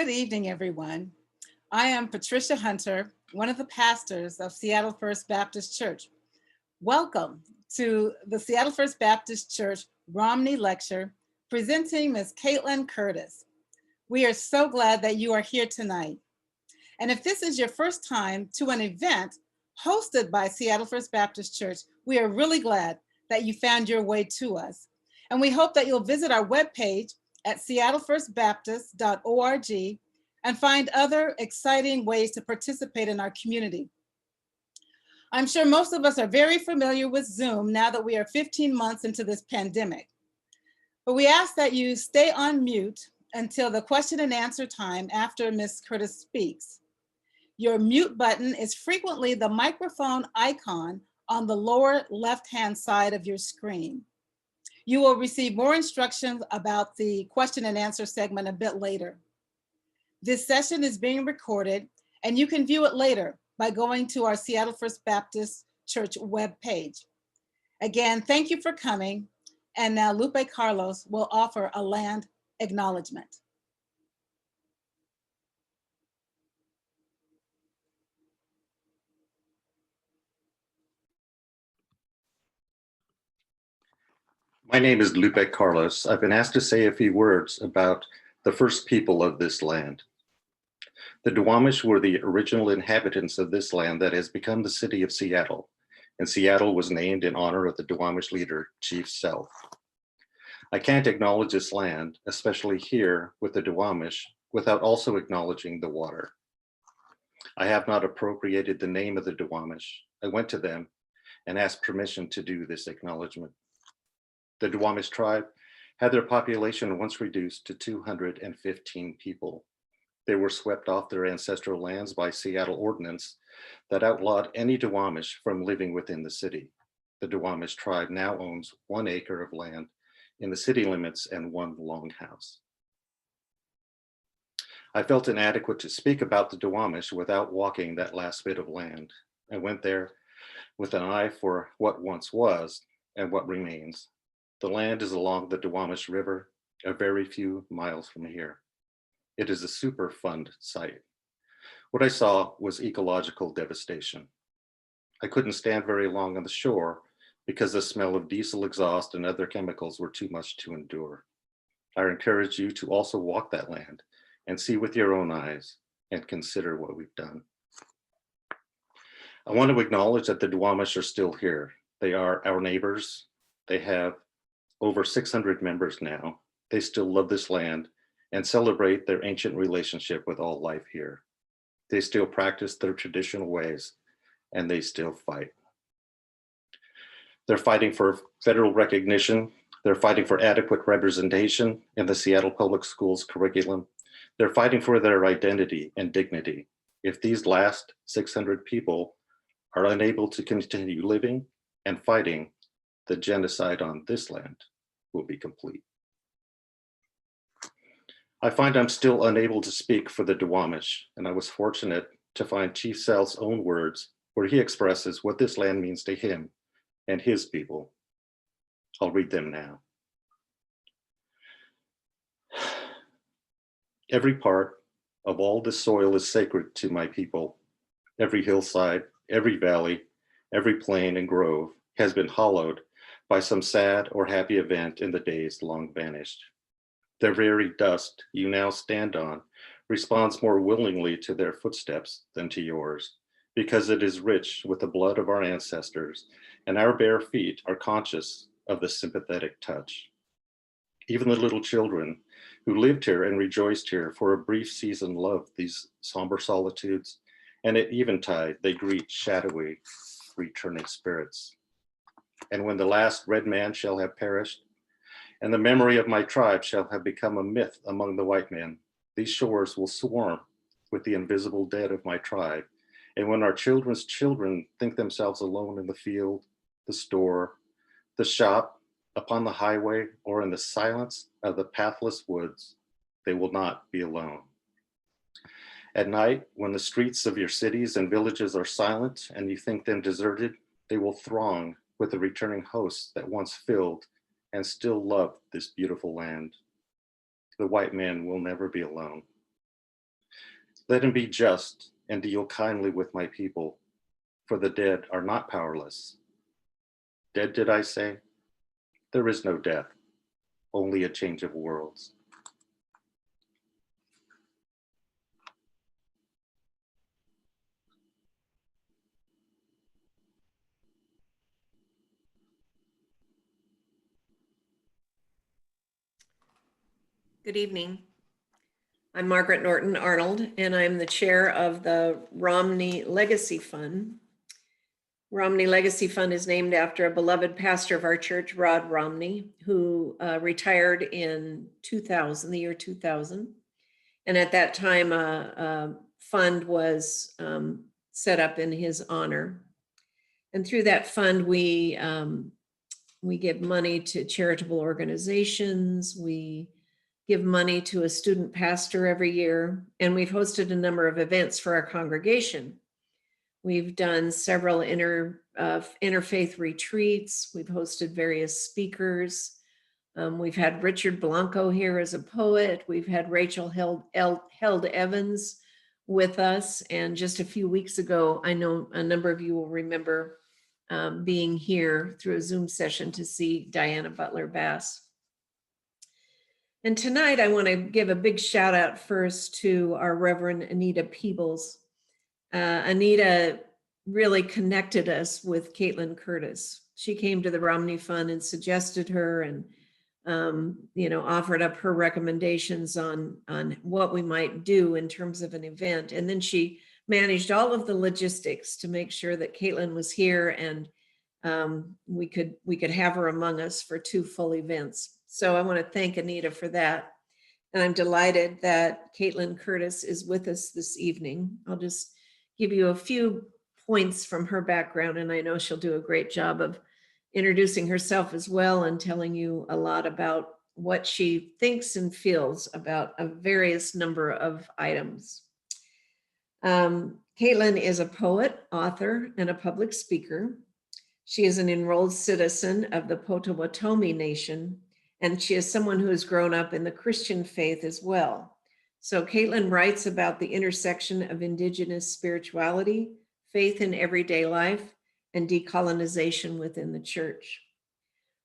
Good evening, everyone. I am Patricia Hunter, one of the pastors of Seattle First Baptist Church. Welcome to the Seattle First Baptist Church Romney Lecture, presenting Ms. Kaitlin Curtice. We are so glad that you are here tonight. And if this is your first time to an event hosted by Seattle First Baptist Church, we are really glad that you found your way to us. And we hope that you'll visit our webpage at seattlefirstbaptist.org and find other exciting ways to participate in our community. I'm sure most of us are very familiar with Zoom now that we are 15 months into this pandemic. But we ask that you stay on mute until the question and answer time after Ms. Curtice speaks. Your mute button is frequently the microphone icon on the lower left-hand side of your screen. You will receive more instructions about the question and answer segment a bit later. This session is being recorded and you can view it later by going to our Seattle First Baptist Church webpage. Again, thank you for coming. And now Lupe Carlos will offer a land acknowledgement. My name is Lupe Carlos. I've been asked to say a few words about the first people of this land. The Duwamish were the original inhabitants of this land that has become the city of Seattle, and Seattle was named in honor of the Duwamish leader, Chief Sealth. I can't acknowledge this land, especially here with the Duwamish, without also acknowledging the water. I have not appropriated the name of the Duwamish. I went to them and asked permission to do this acknowledgement. The Duwamish tribe had their population once reduced to 215 people. They were swept off their ancestral lands by Seattle ordinance that outlawed any Duwamish from living within the city. The Duwamish tribe now owns 1 acre of land in the city limits and 1 longhouse. I felt inadequate to speak about the Duwamish without walking that last bit of land. I went there with an eye for what once was and what remains. The land is along the Duwamish River, a very few miles from here. It is a Superfund site. What I saw was ecological devastation. I couldn't stand very long on the shore because the smell of diesel exhaust and other chemicals were too much to endure. I encourage you to also walk that land and see with your own eyes and consider what we've done. I want to acknowledge that the Duwamish are still here. They are our neighbors. They have over 600 members now. They still love this land and celebrate their ancient relationship with all life here. They still practice their traditional ways and they still fight. They're fighting for federal recognition. They're fighting for adequate representation in the Seattle Public Schools curriculum. They're fighting for their identity and dignity. If these last 600 people are unable to continue living and fighting, the genocide on this land will be complete. I find I'm still unable to speak for the Duwamish, and I was fortunate to find Chief Sealth's own words where he expresses what this land means to him and his people. I'll read them now. Every part of all this soil is sacred to my people. Every hillside, every valley, every plain and grove has been hollowed by some sad or happy event in the days long vanished. The very dust you now stand on responds more willingly to their footsteps than to yours, because it is rich with the blood of our ancestors, and our bare feet are conscious of the sympathetic touch. Even the little children who lived here and rejoiced here for a brief season love these somber solitudes, and at eventide they greet shadowy, returning spirits. And when the last red man shall have perished, and the memory of my tribe shall have become a myth among the white men, these shores will swarm with the invisible dead of my tribe. And when our children's children think themselves alone in the field, the store, the shop, upon the highway, or in the silence of the pathless woods, they will not be alone. At night, when the streets of your cities and villages are silent and you think them deserted, they will throng with the returning hosts that once filled and still love this beautiful land. The white man will never be alone. Let him be just and deal kindly with my people, for the dead are not powerless. Dead, did I say? There is no death, only a change of worlds. Good evening. I'm Margaret Norton Arnold, and I'm the chair of the Romney Legacy Fund. Romney Legacy Fund is named after a beloved pastor of our church, Rod Romney, who retired in 2000, the year 2000. And at that time, a fund was set up in his honor. And through that fund, we give money to charitable organizations. We give money to a student pastor every year, and we've hosted a number of events for our congregation. We've done several interfaith retreats. We've hosted various speakers. We've had Richard Blanco here as a poet. We've had Rachel Held Evans with us. And just a few weeks ago, I know a number of you will remember being here through a Zoom session to see Diana Butler Bass. And tonight I want to give a big shout out first to our Reverend Anita Peebles. Anita really connected us with Kaitlin Curtice. She came to the Romney Fund and suggested her and offered up her recommendations on what we might do in terms of an event. And then she managed all of the logistics to make sure that Kaitlin was here and we could have her among us for 2 full events. So I want to thank Anita for that. And I'm delighted that Kaitlin Curtice is with us this evening. I'll just give you a few points from her background, and I know she'll do a great job of introducing herself as well and telling you a lot about what she thinks and feels about a various number of items. Kaitlin is a poet, author, and a public speaker. She is an enrolled citizen of the Potawatomi Nation, and she is someone who has grown up in the Christian faith as well. So Kaitlin writes about the intersection of Indigenous spirituality, faith in everyday life, and decolonization within the church.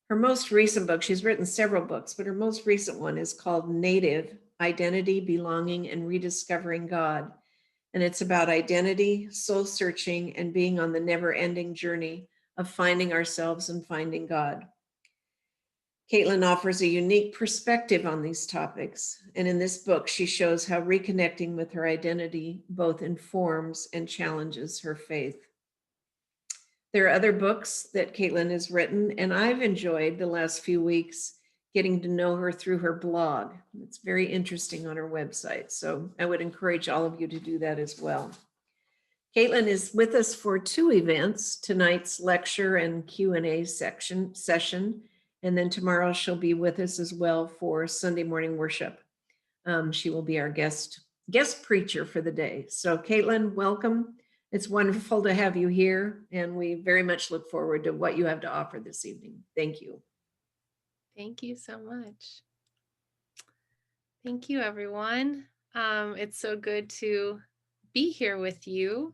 Her most recent book, she's written several books, but her most recent one is called Native: Identity, Belonging, and Rediscovering God. And it's about identity, soul searching, and being on the never-ending journey of finding ourselves and finding God. Kaitlin offers a unique perspective on these topics. And in this book, she shows how reconnecting with her identity both informs and challenges her faith. There are other books that Kaitlin has written, and I've enjoyed the last few weeks getting to know her through her blog. It's very interesting on her website. So I would encourage all of you to do that as well. Kaitlin is with us for 2 events, tonight's lecture and Q&A session. And then tomorrow she'll be with us as well for Sunday morning worship. She will be our guest preacher for the day. So Kaitlin, welcome. It's wonderful to have you here, and we very much look forward to what you have to offer this evening. Thank you. Thank you so much. Thank you, everyone. It's so good to be here with you.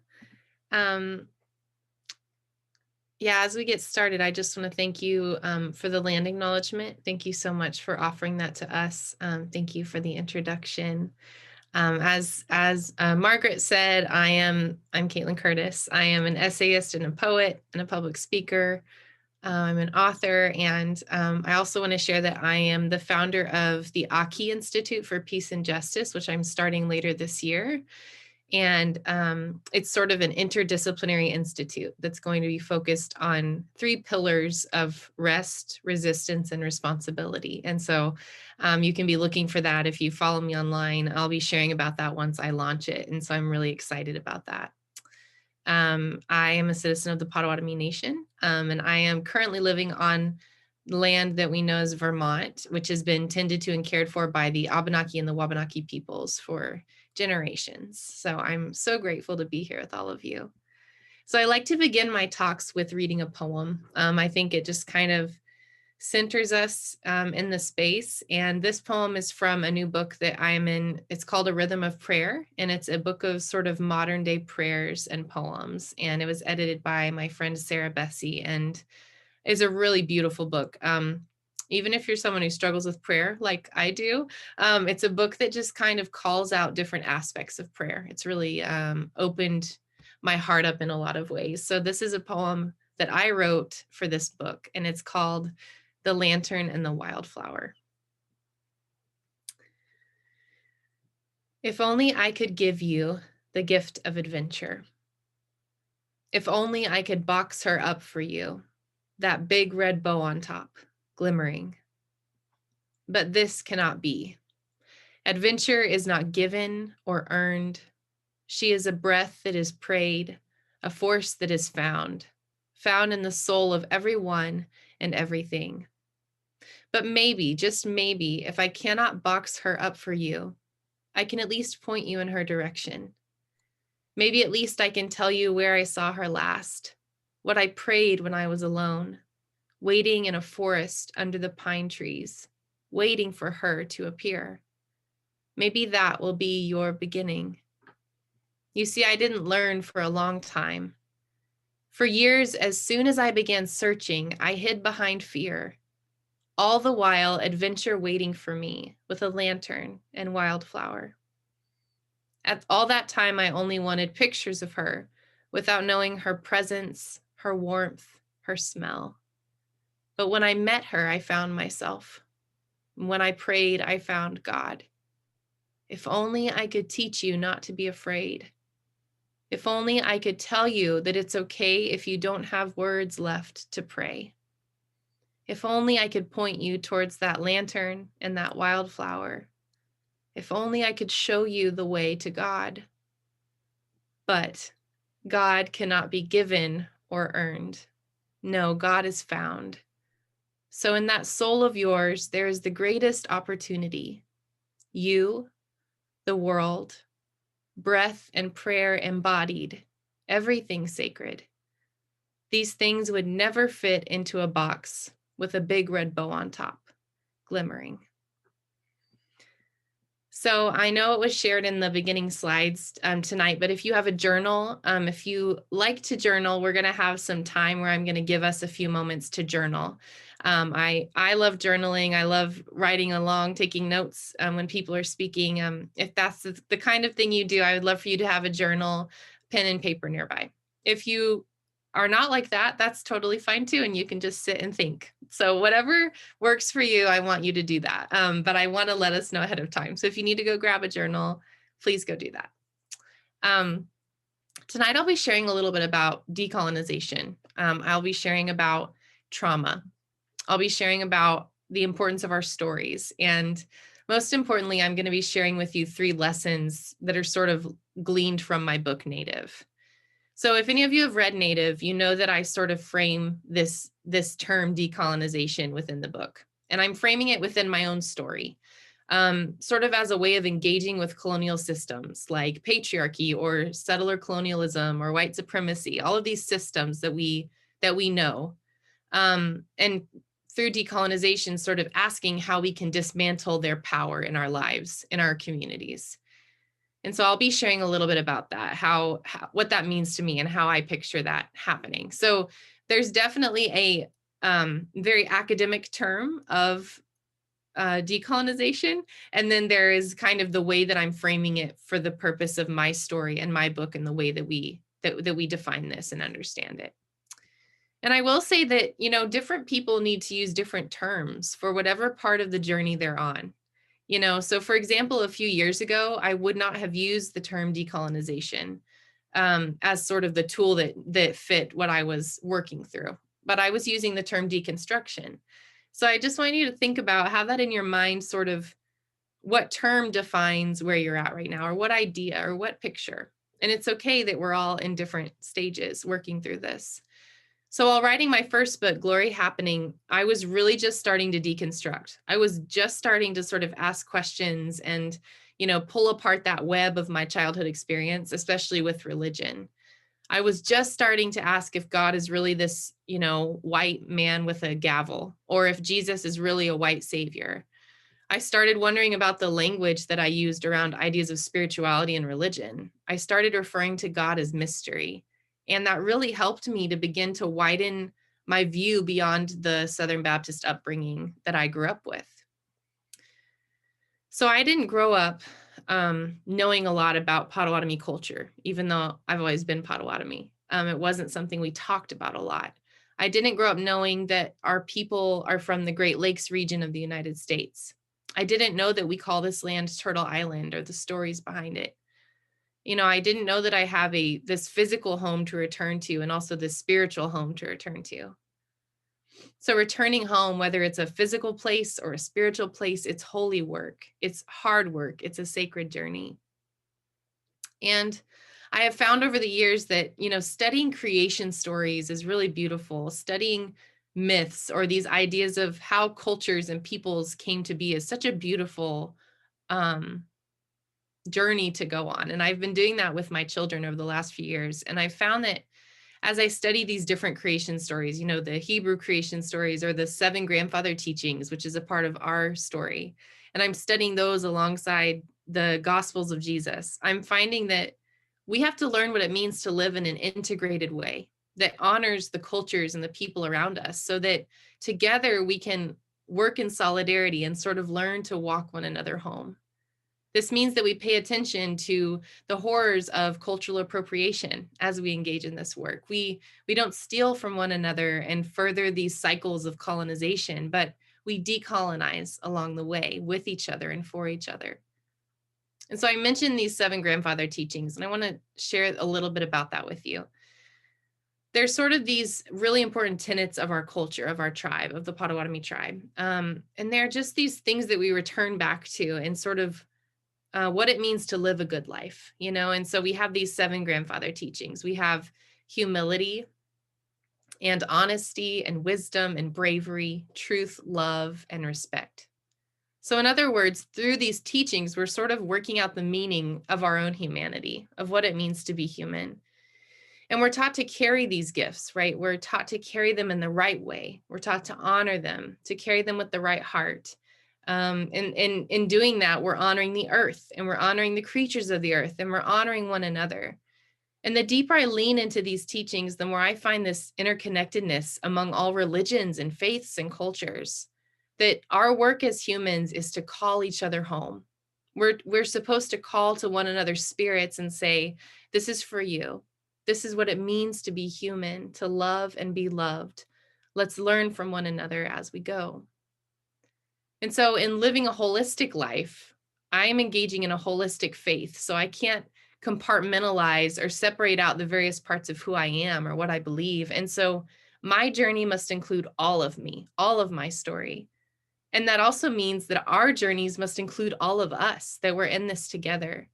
As we get started, I just want to thank you for the land acknowledgement. Thank you so much for offering that to us. Thank you for the introduction. As Margaret said, I'm Kaitlin Curtice. I am an essayist and a poet and a public speaker. I'm an author, and I also want to share that I am the founder of the Aki Institute for Peace and Justice, which I'm starting later this year. And it's sort of an interdisciplinary institute that's going to be focused on 3 pillars of rest, resistance, and responsibility. And so you can be looking for that if you follow me online. I'll be sharing about that once I launch it. And so I'm really excited about that. I am a citizen of the Potawatomi Nation, and I am currently living on land that we know as Vermont, which has been tended to and cared for by the Abenaki and the Wabanaki peoples for generations. So I'm so grateful to be here with all of you. So I like to begin my talks with reading a poem. I think it just kind of centers us in the space. And this poem is from a new book that I'm in. It's called A Rhythm of Prayer, and it's a book of sort of modern day prayers and poems. And it was edited by my friend Sarah Bessie, and is a really beautiful book. Even if you're someone who struggles with prayer like I do, it's a book that just kind of calls out different aspects of prayer. It's really opened my heart up in a lot of ways. So this is a poem that I wrote for this book, and it's called The Lantern and the Wildflower. If only I could give you the gift of adventure. If only I could box her up for you, that big red bow on top, glimmering. But this cannot be. Adventure is not given or earned. She is a breath that is prayed, a force that is found in the soul of everyone and everything. But maybe, just maybe, if I cannot box her up for you, I can at least point you in her direction. Maybe at least I can tell you where I saw her last, what I prayed when I was alone, waiting in a forest under the pine trees, waiting for her to appear. Maybe that will be your beginning. You see, I didn't learn for a long time. For years, as soon as I began searching, I hid behind fear, all the while adventure waiting for me with a lantern and wildflower. At all that time, I only wanted pictures of her without knowing her presence, her warmth, her smell. But when I met her, I found myself. When I prayed, I found God. If only I could teach you not to be afraid. If only I could tell you that it's okay if you don't have words left to pray. If only I could point you towards that lantern and that wildflower. If only I could show you the way to God. But God cannot be given or earned. No, God is found. So in that soul of yours, there is the greatest opportunity. You, the world, breath and prayer embodied, everything sacred. These things would never fit into a box with a big red bow on top, glimmering. So I know it was shared in the beginning slides tonight, but if you have a journal, if you like to journal, we're going to have some time where I'm going to give us a few moments to journal. I love journaling. I love writing along, taking notes when people are speaking. If that's the kind of thing you do, I would love for you to have a journal, pen and paper nearby. If you are not like that, that's totally fine too. And you can just sit and think. So whatever works for you, I want you to do that. But I want to let us know ahead of time. So if you need to go grab a journal, please go do that. Tonight, I'll be sharing a little bit about decolonization. I'll be sharing about trauma. I'll be sharing about the importance of our stories. And most importantly, I'm going to be sharing with you 3 lessons that are sort of gleaned from my book, Native. So if any of you have read Native, you know that I sort of frame this term decolonization within the book. And I'm framing it within my own story, sort of as a way of engaging with colonial systems like patriarchy or settler colonialism or white supremacy, all of these systems that we know. And through decolonization, sort of asking how we can dismantle their power in our lives, in our communities. And so I'll be sharing a little bit about that, how what that means to me and how I picture that happening. So there's definitely a very academic term of decolonization. And then there is kind of the way that I'm framing it for the purpose of my story and my book and the way that we define this and understand it. And I will say that, you know, different people need to use different terms for whatever part of the journey they're on. You know, so for example, a few years ago, I would not have used the term decolonization as sort of the tool that fit what I was working through, but I was using the term deconstruction. So I just want you to think about, have that in your mind, sort of what term defines where you're at right now, or what idea or what picture. And it's okay that we're all in different stages working through this. So while writing my first book, Glory Happening, I was really just starting to deconstruct. I was just starting to sort of ask questions and, you know, pull apart that web of my childhood experience, especially with religion. I was just starting to ask if God is really this, white man with a gavel, or if Jesus is really a white savior. I started wondering about the language that I used around ideas of spirituality and religion. I started referring to God as mystery. And that really helped me to begin to widen my view beyond the Southern Baptist upbringing that I grew up with. So I didn't grow up knowing a lot about Potawatomi culture, even though I've always been Potawatomi. It wasn't something we talked about a lot. I didn't grow up knowing that our people are from the Great Lakes region of the United States. I didn't know that we call this land Turtle Island, or the stories behind it. I didn't know that I have this physical home to return to, and also this spiritual home to return to. So returning home, whether it's a physical place or a spiritual place, it's holy work, it's hard work, it's a sacred journey. And I have found over the years that, studying creation stories is really beautiful. Studying myths, or these ideas of how cultures and peoples came to be, is such a beautiful journey to go on. And I've been doing that with my children over the last few years. And I found that as I study these different creation stories, the Hebrew creation stories, or the 7 grandfather teachings, which is a part of our story, and I'm studying those alongside the Gospels of Jesus, I'm finding that we have to learn what it means to live in an integrated way that honors the cultures and the people around us, so that together we can work in solidarity and sort of learn to walk one another home. This means that we pay attention to the horrors of cultural appropriation as we engage in this work. We don't steal from one another and further these cycles of colonization, but we decolonize along the way with each other and for each other. And so I mentioned these 7 grandfather teachings, and I want to share a little bit about that with you. There's sort of these really important tenets of our culture, of our tribe, of the Potawatomi tribe. And they're just these things that we return back to, and sort of what it means to live a good life, and so we have these 7 grandfather teachings. We have humility and honesty and wisdom and bravery, truth, love, and respect. So in other words, through these teachings, we're sort of working out the meaning of our own humanity, of what it means to be human. And we're taught to carry these gifts, right? We're taught to carry them in the right way. We're taught to honor them, to carry them with the right heart. And in doing that, we're honoring the earth, and we're honoring the creatures of the earth, and we're honoring one another. And the deeper I lean into these teachings, the more I find this interconnectedness among all religions and faiths and cultures, that our work as humans is to call each other home. We're supposed to call to one another's spirits and say, this is for you. This is what it means to be human, to love and be loved. Let's learn from one another as we go. And so in living a holistic life, I am engaging in a holistic faith. So I can't compartmentalize or separate out the various parts of who I am or what I believe. And so my journey must include all of me, all of my story. And that also means that our journeys must include all of us, that we're in this together.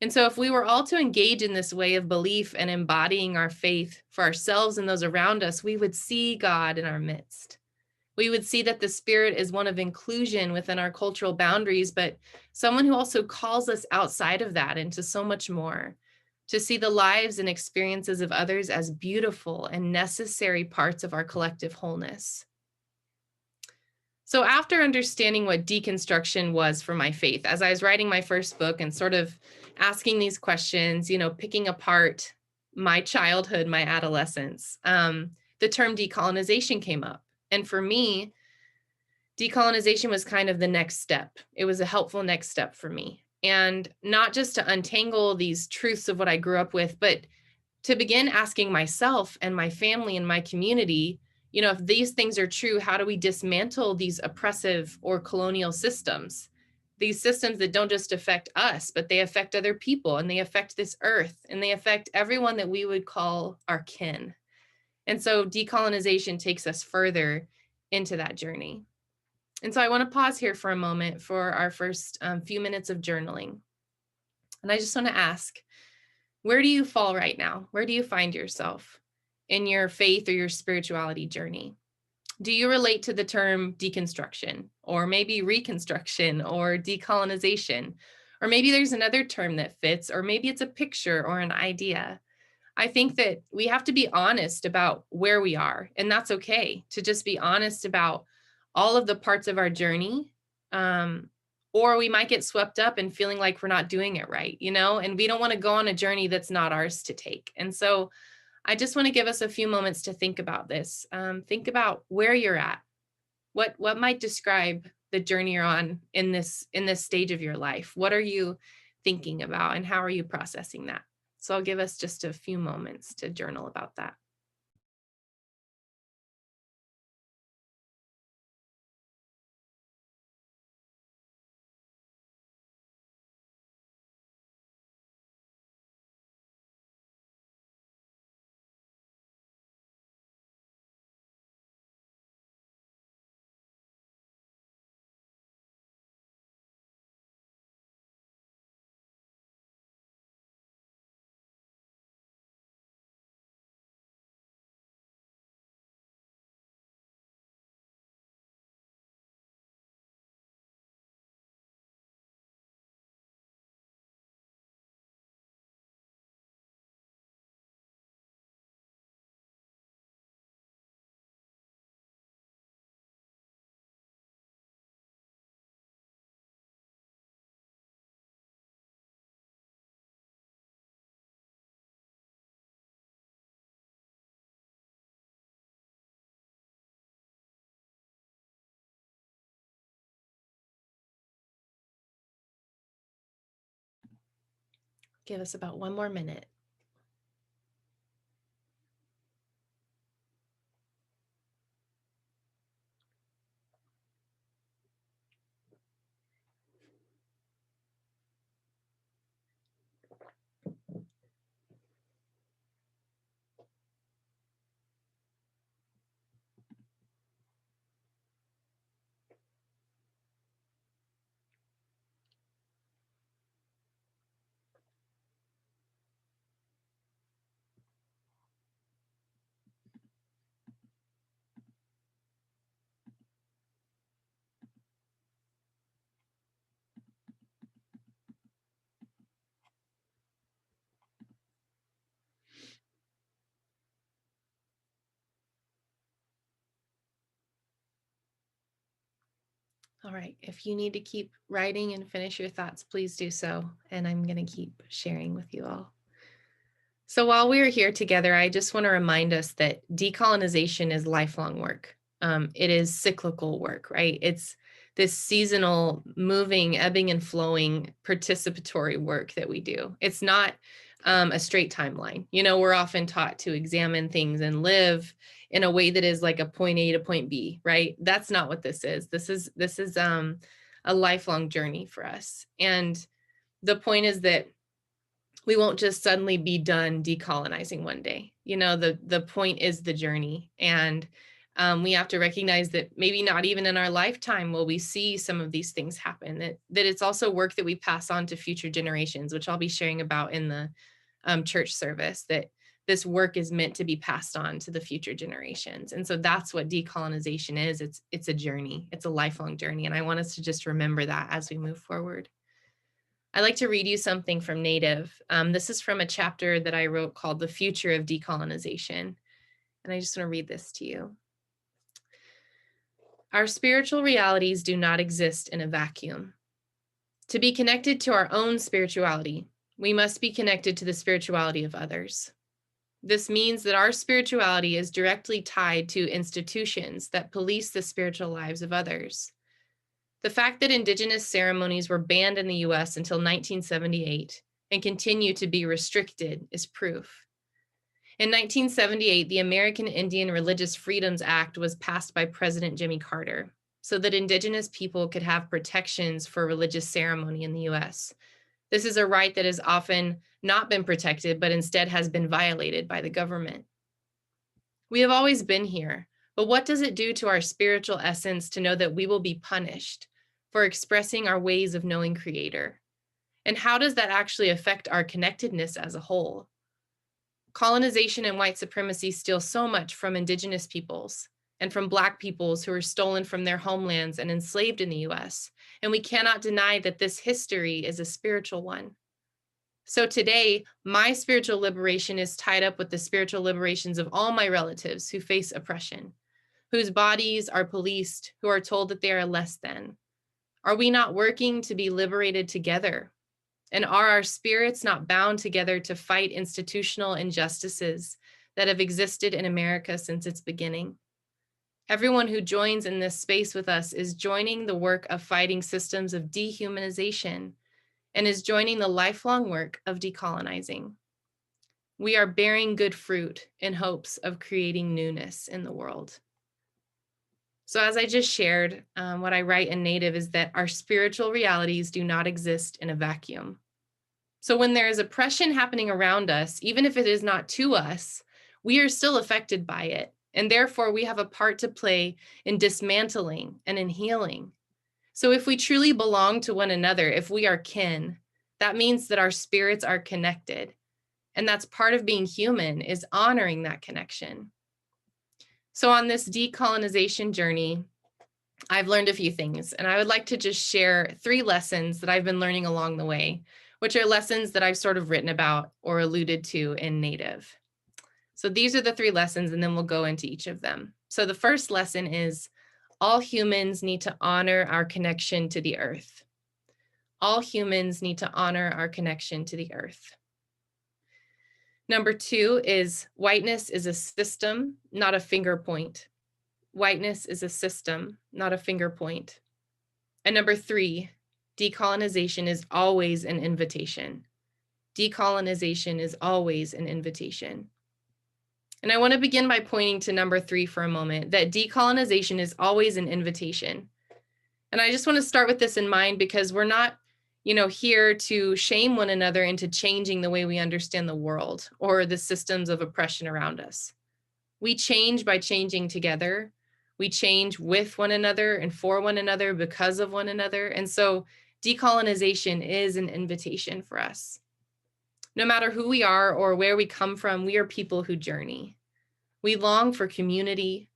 And so if we were all to engage in this way of belief and embodying our faith for ourselves and those around us, we would see God in our midst. We would see that the Spirit is one of inclusion within our cultural boundaries, but someone who also calls us outside of that into so much more, to see the lives and experiences of others as beautiful and necessary parts of our collective wholeness. So after understanding what deconstruction was for my faith, as I was writing my first book and sort of asking these questions, picking apart my childhood, my adolescence, the term decolonization came up. And for me, decolonization was kind of the next step. It was a helpful next step for me. And not just to untangle these truths of what I grew up with, but to begin asking myself and my family and my community, if these things are true, how do we dismantle these oppressive or colonial systems? These systems that don't just affect us, but they affect other people, and they affect this earth, and they affect everyone that we would call our kin. And so decolonization takes us further into that journey. And so I want to pause here for a moment for our first few minutes of journaling. And I just want to ask, where do you fall right now? Where do you find yourself in your faith or your spirituality journey? Do you relate to the term deconstruction, or maybe reconstruction, or decolonization? Or maybe there's another term that fits, or maybe it's a picture or an idea. I think that we have to be honest about where we are, and that's okay to just be honest about all of the parts of our journey. Or we might get swept up in feeling like we're not doing it right, and we don't want to go on a journey that's not ours to take. And so I just want to give us a few moments to think about this. Think about where you're at. What might describe the journey you're on in this stage of your life? What are you thinking about, and how are you processing that? So I'll give us just a few moments to journal about that. Give us about one more minute. All right, if you need to keep writing and finish your thoughts, please do so. And I'm going to keep sharing with you all. So while we're here together, I just want to remind us that decolonization is lifelong work. It is cyclical work, right? It's this seasonal, moving, ebbing and flowing, participatory work that we do. It's not a straight timeline. We're often taught to examine things and live in a way that is like a point A to point B, right? That's not what this is. This is a lifelong journey for us. And the point is that we won't just suddenly be done decolonizing one day. The point is the journey. And we have to recognize that maybe not even in our lifetime will we see some of these things happen, that it's also work that we pass on to future generations, which I'll be sharing about in the church service, that this work is meant to be passed on to the future generations. And so that's what decolonization is. It's a journey. It's a lifelong journey. And I want us to just remember that as we move forward. I'd like to read you something from Native. This is from a chapter that I wrote called The Future of Decolonization. And I just want to read this to you. Our spiritual realities do not exist in a vacuum. To be connected to our own spirituality, we must be connected to the spirituality of others. This means that our spirituality is directly tied to institutions that police the spiritual lives of others. The fact that Indigenous ceremonies were banned in the US until 1978 and continue to be restricted is proof. In 1978, the American Indian Religious Freedoms Act was passed by President Jimmy Carter so that Indigenous people could have protections for religious ceremony in the US. This is a right that has often not been protected, but instead has been violated by the government. We have always been here, but what does it do to our spiritual essence to know that we will be punished for expressing our ways of knowing Creator? And how does that actually affect our connectedness as a whole? Colonization and white supremacy steal so much from Indigenous peoples and from Black peoples who were stolen from their homelands and enslaved in the US. And we cannot deny that this history is a spiritual one. So today, my spiritual liberation is tied up with the spiritual liberations of all my relatives who face oppression, whose bodies are policed, who are told that they are less than. Are we not working to be liberated together? And are our spirits not bound together to fight institutional injustices that have existed in America since its beginning? Everyone who joins in this space with us is joining the work of fighting systems of dehumanization and is joining the lifelong work of decolonizing. We are bearing good fruit in hopes of creating newness in the world. So as I just shared, what I write in Native is that our spiritual realities do not exist in a vacuum. So when there is oppression happening around us, even if it is not to us, we are still affected by it. And therefore, we have a part to play in dismantling and in healing. So if we truly belong to one another, if we are kin, that means that our spirits are connected. And that's part of being human, is honoring that connection. So on this decolonization journey, I've learned a few things, and I would like to just share 3 lessons that I've been learning along the way, which are lessons that I've sort of written about or alluded to in Native. So these are the 3 lessons, and then we'll go into each of them. So the first lesson is all humans need to honor our connection to the earth. All humans need to honor our connection to the earth. Number 2 is whiteness is a system, not a finger point. Whiteness is a system, not a finger point. And number 3, decolonization is always an invitation. Decolonization is always an invitation. And I want to begin by pointing to number 3 for a moment, that decolonization is always an invitation. And I just want to start with this in mind because we're not, here to shame one another into changing the way we understand the world or the systems of oppression around us. We change by changing together. We change with one another and for one another because of one another. And so decolonization is an invitation for us. No matter who we are or where we come from, we are people who journey. We long for community.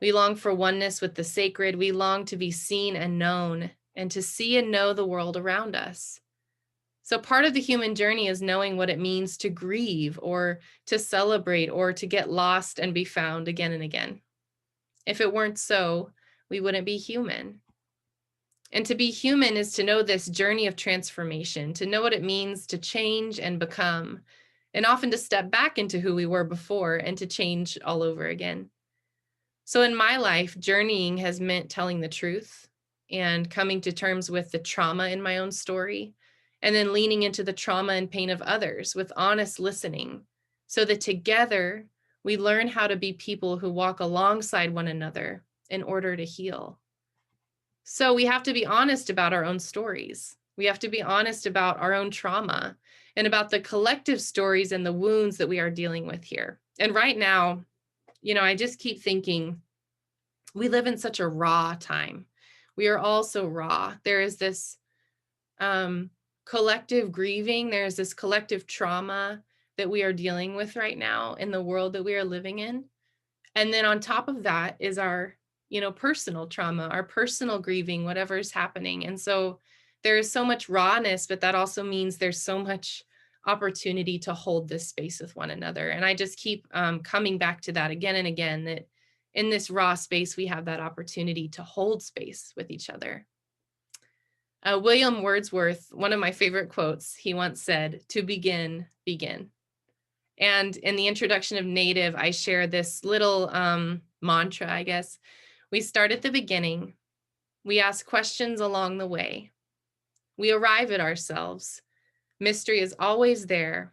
We long for oneness with the sacred. We long to be seen and known and to see and know the world around us. So part of the human journey is knowing what it means to grieve or to celebrate or to get lost and be found again and again. If it weren't so, we wouldn't be human. And to be human is to know this journey of transformation, to know what it means to change and become, and often to step back into who we were before and to change all over again. So in my life, journeying has meant telling the truth and coming to terms with the trauma in my own story, and then leaning into the trauma and pain of others with honest listening, so that together we learn how to be people who walk alongside one another in order to heal. So we have to be honest about our own stories. We have to be honest about our own trauma and about the collective stories and the wounds that we are dealing with here. And right now, I just keep thinking, we live in such a raw time. We are all so raw. There is this collective grieving. There's this collective trauma that we are dealing with right now in the world that we are living in. And then on top of that is our, personal trauma, our personal grieving, whatever is happening. And so there is so much rawness, but that also means there's so much opportunity to hold this space with one another. And I just keep coming back to that again and again, that in this raw space, we have that opportunity to hold space with each other. William Wordsworth, one of my favorite quotes, he once said, "To begin, begin." And in the introduction of Native, I share this little mantra, I guess. We start at the beginning. We ask questions along the way. We arrive at ourselves. Mystery is always there.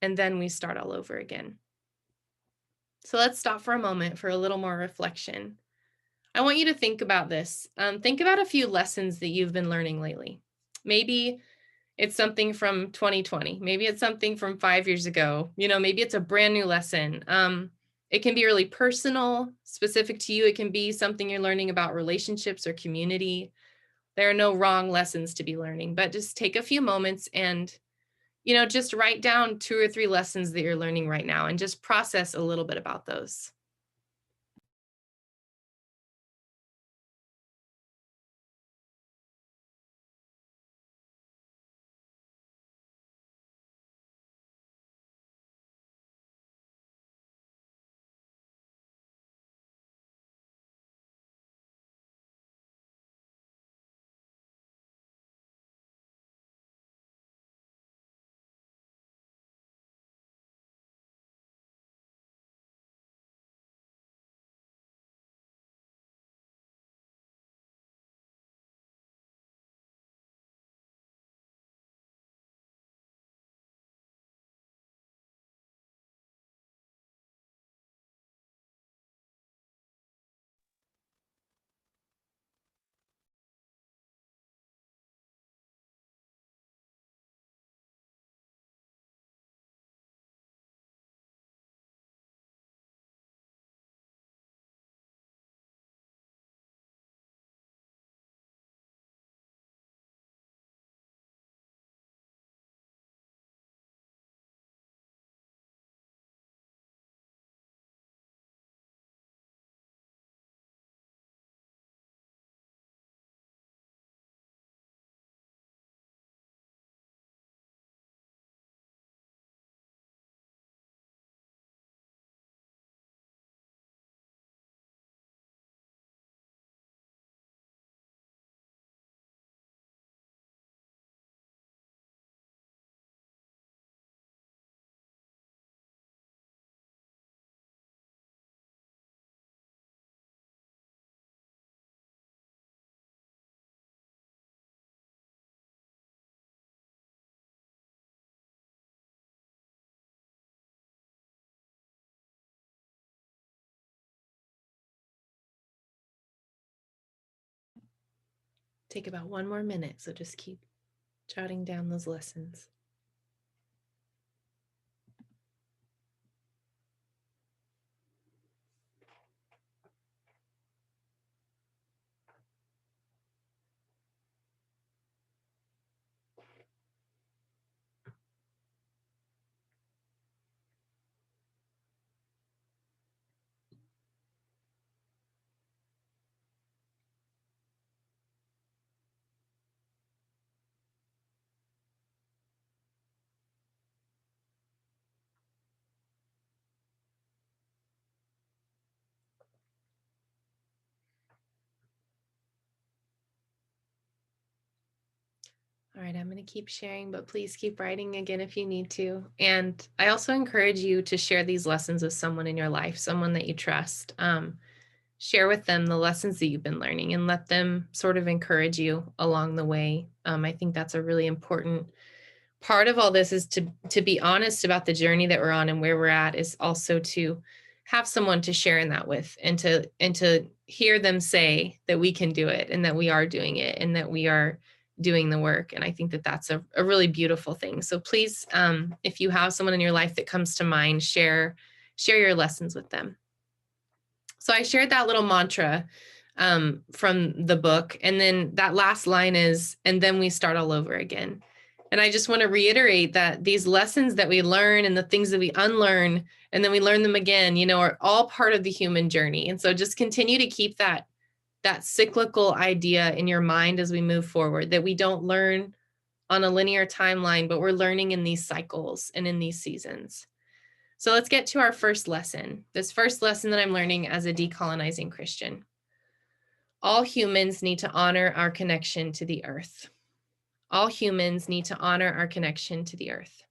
And then we start all over again. So let's stop for a moment for a little more reflection. I want you to think about this. Think about a few lessons that you've been learning lately. Maybe it's something from 2020. Maybe it's something from 5 years ago. Maybe it's a brand new lesson. It can be really personal, specific to you. It can be something you're learning about relationships or community. There are no wrong lessons to be learning, but just take a few moments and, just write down 2 or 3 lessons that you're learning right now and just process a little bit about those. take about 1 more minute, so just keep jotting down those lessons. All right, I'm going to keep sharing, but please keep writing again if you need to. And I also encourage you to share these lessons with someone in your life, someone that you trust. Share with them the lessons that you've been learning and let them sort of encourage you along the way. I think that's a really important part of all this, is to be honest about the journey that we're on and where we're at, is also to have someone to share in that with, and to hear them say that we can do it and that we are doing it and that we are doing the work. And I think that that's a really beautiful thing. So please, if you have someone in your life that comes to mind, share your lessons with them. So I shared that little mantra from the book. And then that last line is, and then we start all over again. And I just want to reiterate that these lessons that we learn and the things that we unlearn, and then we learn them again, are all part of the human journey. And so just continue to keep that cyclical idea in your mind as we move forward, that we don't learn on a linear timeline, but we're learning in these cycles and in these seasons. So let's get to our first lesson. This first lesson that I'm learning as a decolonizing Christian. All humans need to honor our connection to the earth. All humans need to honor our connection to the earth.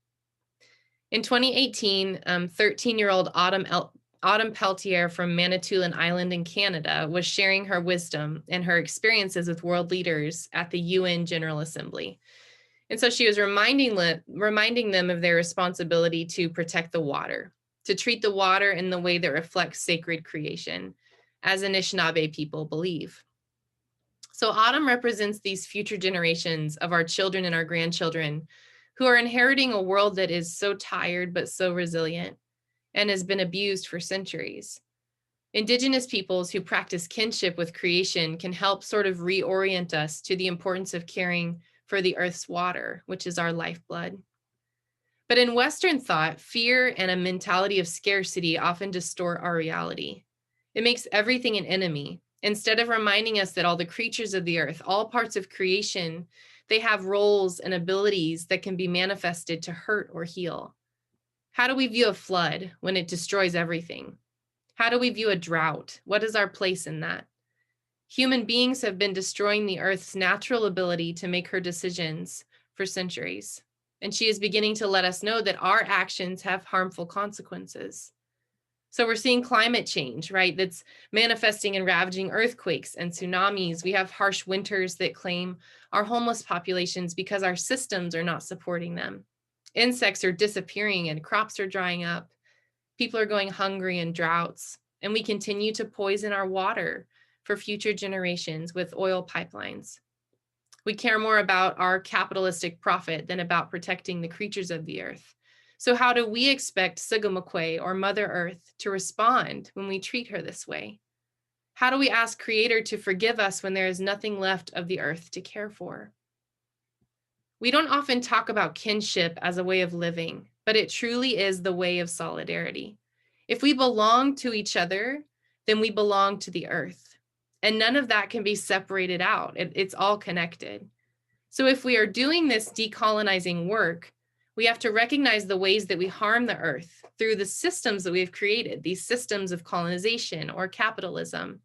In 2018, 13-year-old Autumn Peltier from Manitoulin Island in Canada was sharing her wisdom and her experiences with world leaders at the UN General Assembly. And so she was reminding them of their responsibility to protect the water, to treat the water in the way that reflects sacred creation, as Anishinaabe people believe. So Autumn represents these future generations of our children and our grandchildren who are inheriting a world that is so tired but so resilient and has been abused for centuries. Indigenous peoples who practice kinship with creation can help sort of reorient us to the importance of caring for the earth's water, which is our lifeblood. But in Western thought, fear and a mentality of scarcity often distort our reality. It makes everything an enemy, instead of reminding us that all the creatures of the earth, all parts of creation, they have roles and abilities that can be manifested to hurt or heal. How do we view a flood when it destroys everything? How do we view a drought? What is our place in that? Human beings have been destroying the earth's natural ability to make her decisions for centuries. And she is beginning to let us know that our actions have harmful consequences. So we're seeing climate change, right? That's manifesting in ravaging earthquakes and tsunamis. We have harsh winters that claim our homeless populations because our systems are not supporting them. Insects are disappearing and crops are drying up. People are going hungry in droughts. And we continue to poison our water for future generations with oil pipelines. We care more about our capitalistic profit than about protecting the creatures of the earth. So how do we expect Sigamakwe or Mother Earth to respond when we treat her this way? How do we ask Creator to forgive us when there is nothing left of the earth to care for? We don't often talk about kinship as a way of living, but it truly is the way of solidarity. If we belong to each other, then we belong to the earth. And none of that can be separated out. It's all connected. So if we are doing this decolonizing work, we have to recognize the ways that we harm the earth through the systems that we have created, these systems of colonization or capitalism.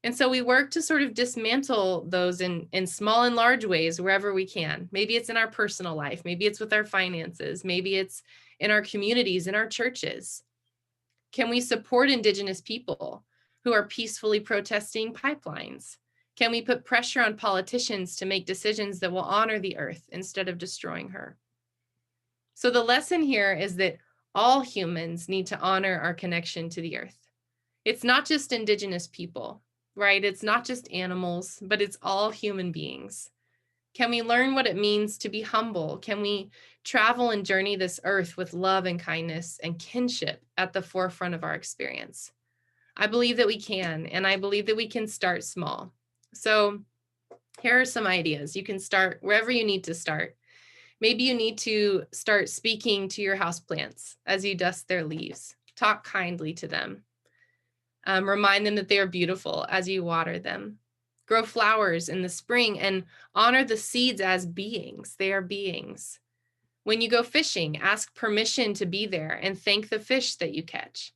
And so we work to sort of dismantle those in small and large ways wherever we can. Maybe it's in our personal life, maybe it's with our finances, maybe it's in our communities, in our churches. Can we support Indigenous people who are peacefully protesting pipelines? Can we put pressure on politicians to make decisions that will honor the earth instead of destroying her? So the lesson here is that all humans need to honor our connection to the earth. It's not just Indigenous people. right? It's not just animals, but it's all human beings. Can we learn what it means to be humble? Can we travel and journey this earth with love and kindness and kinship at the forefront of our experience? I believe that we can, and I believe that we can start small. So here are some ideas. You can start wherever you need to start. Maybe you need to start speaking to your houseplants as you dust their leaves. Talk kindly to them. Remind them that they are beautiful as you water them. Grow flowers in the spring and honor the seeds as beings. They are beings. When you go fishing, ask permission to be there and thank the fish that you catch.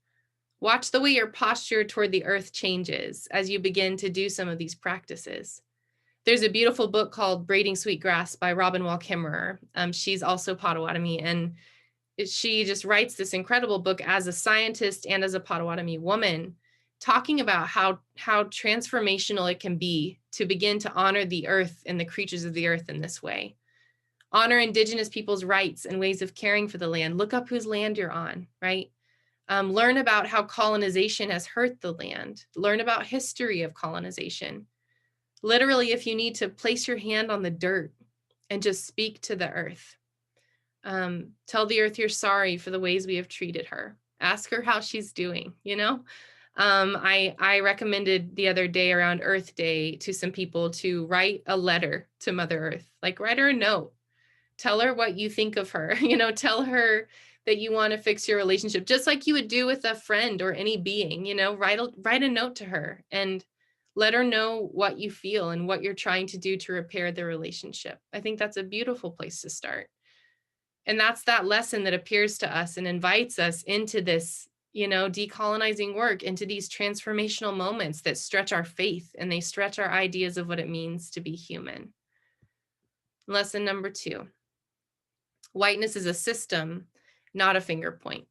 Watch the way your posture toward the earth changes as you begin to do some of these practices. There's a beautiful book called Braiding Sweetgrass by Robin Wall Kimmerer. She's also Potawatomi, and she just writes this incredible book as a scientist and as a Potawatomi woman, talking about how transformational it can be to begin to honor the earth and the creatures of the earth in this way. Honor Indigenous people's rights and ways of caring for the land. Look up whose land you're on, right? Learn about how colonization has hurt the land. Learn about history of colonization. Literally, if you need to place your hand on the dirt and just speak to the earth. Tell the earth you're sorry for the ways we have treated her. Ask her how she's doing, you know? I recommended the other day around Earth Day to some people to write a letter to Mother Earth, like write her a note. Tell her what you think of her, you know, tell her that you want to fix your relationship, just like you would do with a friend or any being, you know, write a note to her and let her know what you feel and what you're trying to do to repair the relationship. I think that's a beautiful place to start. And that's that lesson that appears to us and invites us into this, you know, decolonizing work, into these transformational moments that stretch our faith and they stretch our ideas of what it means to be human. Lesson number 2. Whiteness is a system, not a finger point.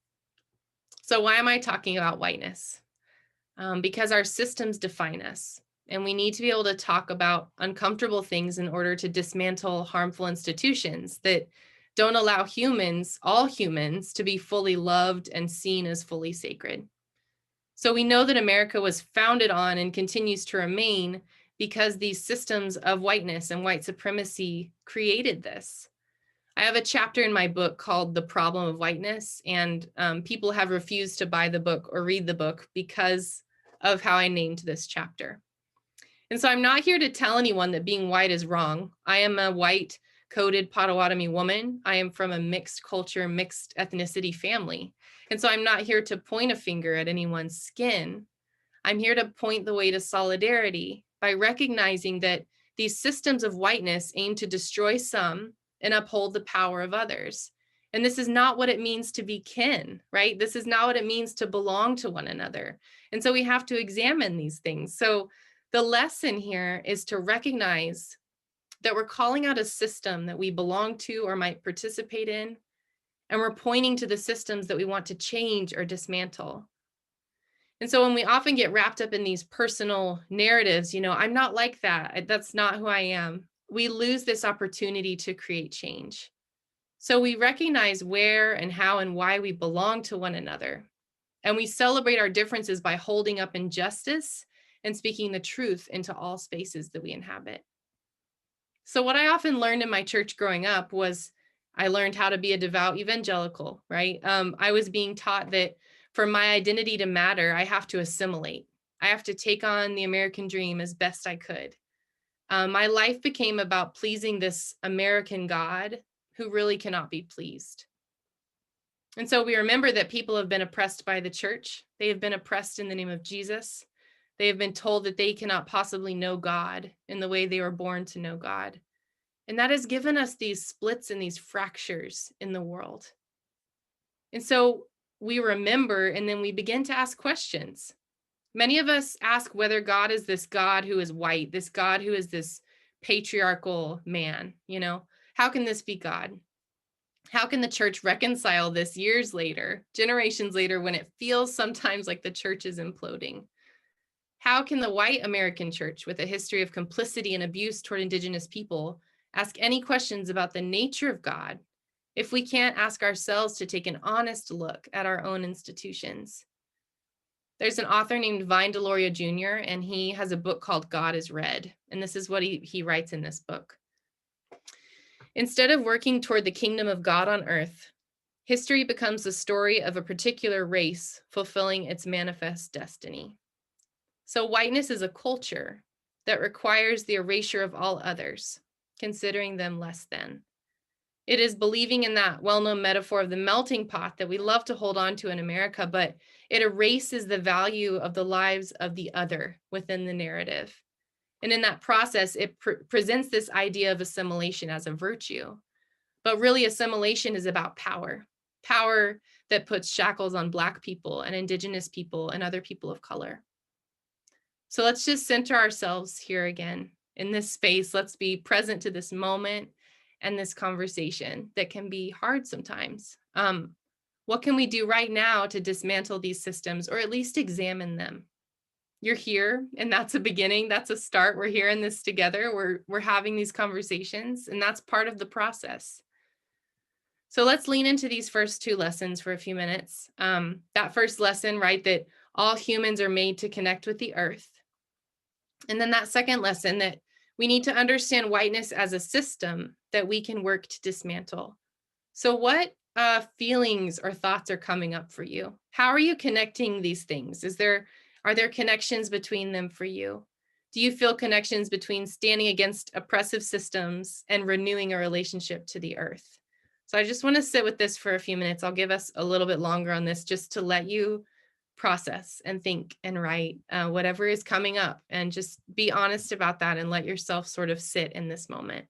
So why am I talking about whiteness? Because our systems define us, and we need to be able to talk about uncomfortable things in order to dismantle harmful institutions that don't allow humans, all humans, to be fully loved and seen as fully sacred. So we know that America was founded on and continues to remain because these systems of whiteness and white supremacy created this. I have a chapter in my book called The Problem of Whiteness, and people have refused to buy the book or read the book because of how I named this chapter. And so I'm not here to tell anyone that being white is wrong. I am a white coded Potawatomi woman. I am from a mixed culture, mixed ethnicity family. And so I'm not here to point a finger at anyone's skin. I'm here to point the way to solidarity by recognizing that these systems of whiteness aim to destroy some and uphold the power of others. And this is not what it means to be kin, right? This is not what it means to belong to one another. And so we have to examine these things. So the lesson here is to recognize that we're calling out a system that we belong to or might participate in, and we're pointing to the systems that we want to change or dismantle. And so when we often get wrapped up in these personal narratives, you know, I'm not like that, that's not who I am, we lose this opportunity to create change. So we recognize where and how and why we belong to one another. And we celebrate our differences by holding up injustice and speaking the truth into all spaces that we inhabit. So what I often learned in my church growing up was I learned how to be a devout evangelical, right? I was being taught that for my identity to matter, I have to assimilate. I have to take on the American dream as best I could. My life became about pleasing this American God who really cannot be pleased. And so we remember that people have been oppressed by the church. They have been oppressed in the name of Jesus. They have been told that they cannot possibly know God in the way they were born to know God. And that has given us these splits and these fractures in the world. And so we remember, and then we begin to ask questions. Many of us ask whether God is this God who is white, this God who is this patriarchal man, you know, how can this be God? How can the church reconcile this years later, generations later, when it feels sometimes like the church is imploding? How can the white American church, with a history of complicity and abuse toward Indigenous people, ask any questions about the nature of God if we can't ask ourselves to take an honest look at our own institutions? There's an author named Vine Deloria Jr., and he has a book called God is Red. And this is what he writes in this book. Instead of working toward the kingdom of God on earth, history becomes the story of a particular race fulfilling its manifest destiny. So whiteness is a culture that requires the erasure of all others, considering them less than. It is believing in that well-known metaphor of the melting pot that we love to hold on to in America, but it erases the value of the lives of the other within the narrative. And in that process, it presents this idea of assimilation as a virtue. But really, assimilation is about power, power that puts shackles on Black people and Indigenous people and other people of color. So let's just center ourselves here again in this space. Let's be present to this moment and this conversation that can be hard sometimes. What can we do right now to dismantle these systems, or at least examine them? You're here, and that's a beginning. That's a start. We're here in this together. We're having these conversations, and that's part of the process. So let's lean into these first two lessons for a few minutes. That first lesson, right, that all humans are made to connect with the earth. And then that second lesson, that we need to understand whiteness as a system that we can work to dismantle. So what feelings or thoughts are coming up for you? How are you connecting these things? Are there connections between them for you? Do you feel connections between standing against oppressive systems and renewing a relationship to the earth? So I just want to sit with this for a few minutes. I'll give us a little bit longer on this just to let you process and think and write whatever is coming up, and just be honest about that and let yourself sort of sit in this moment.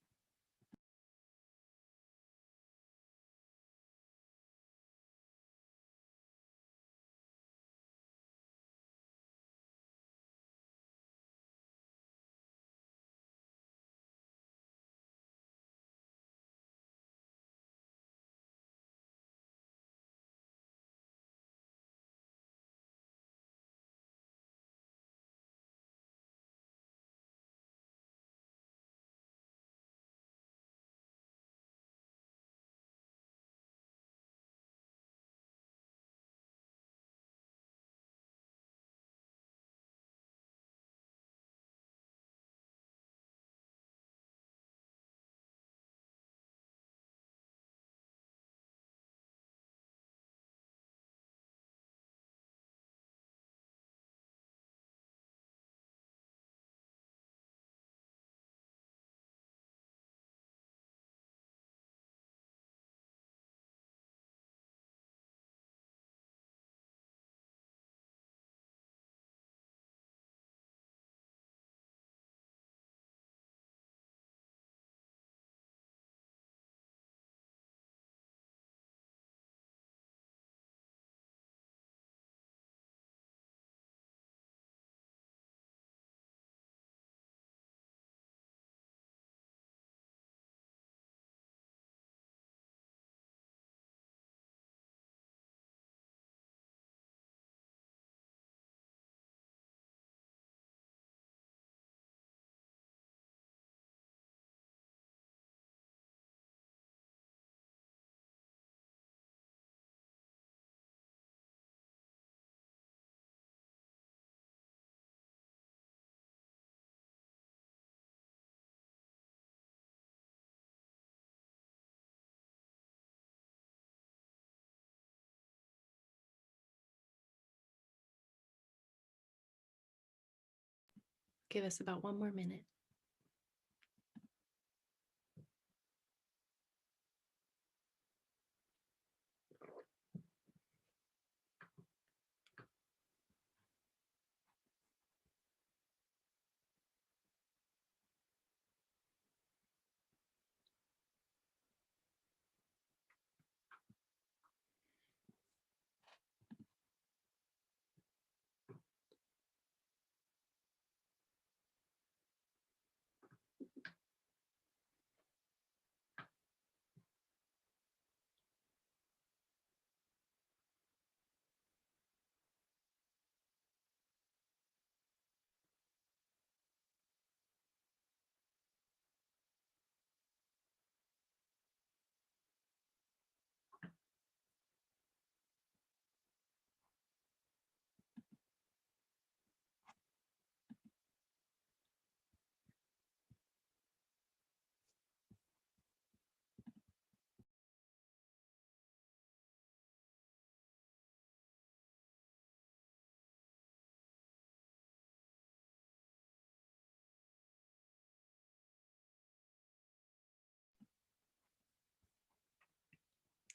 Give us about one more minute.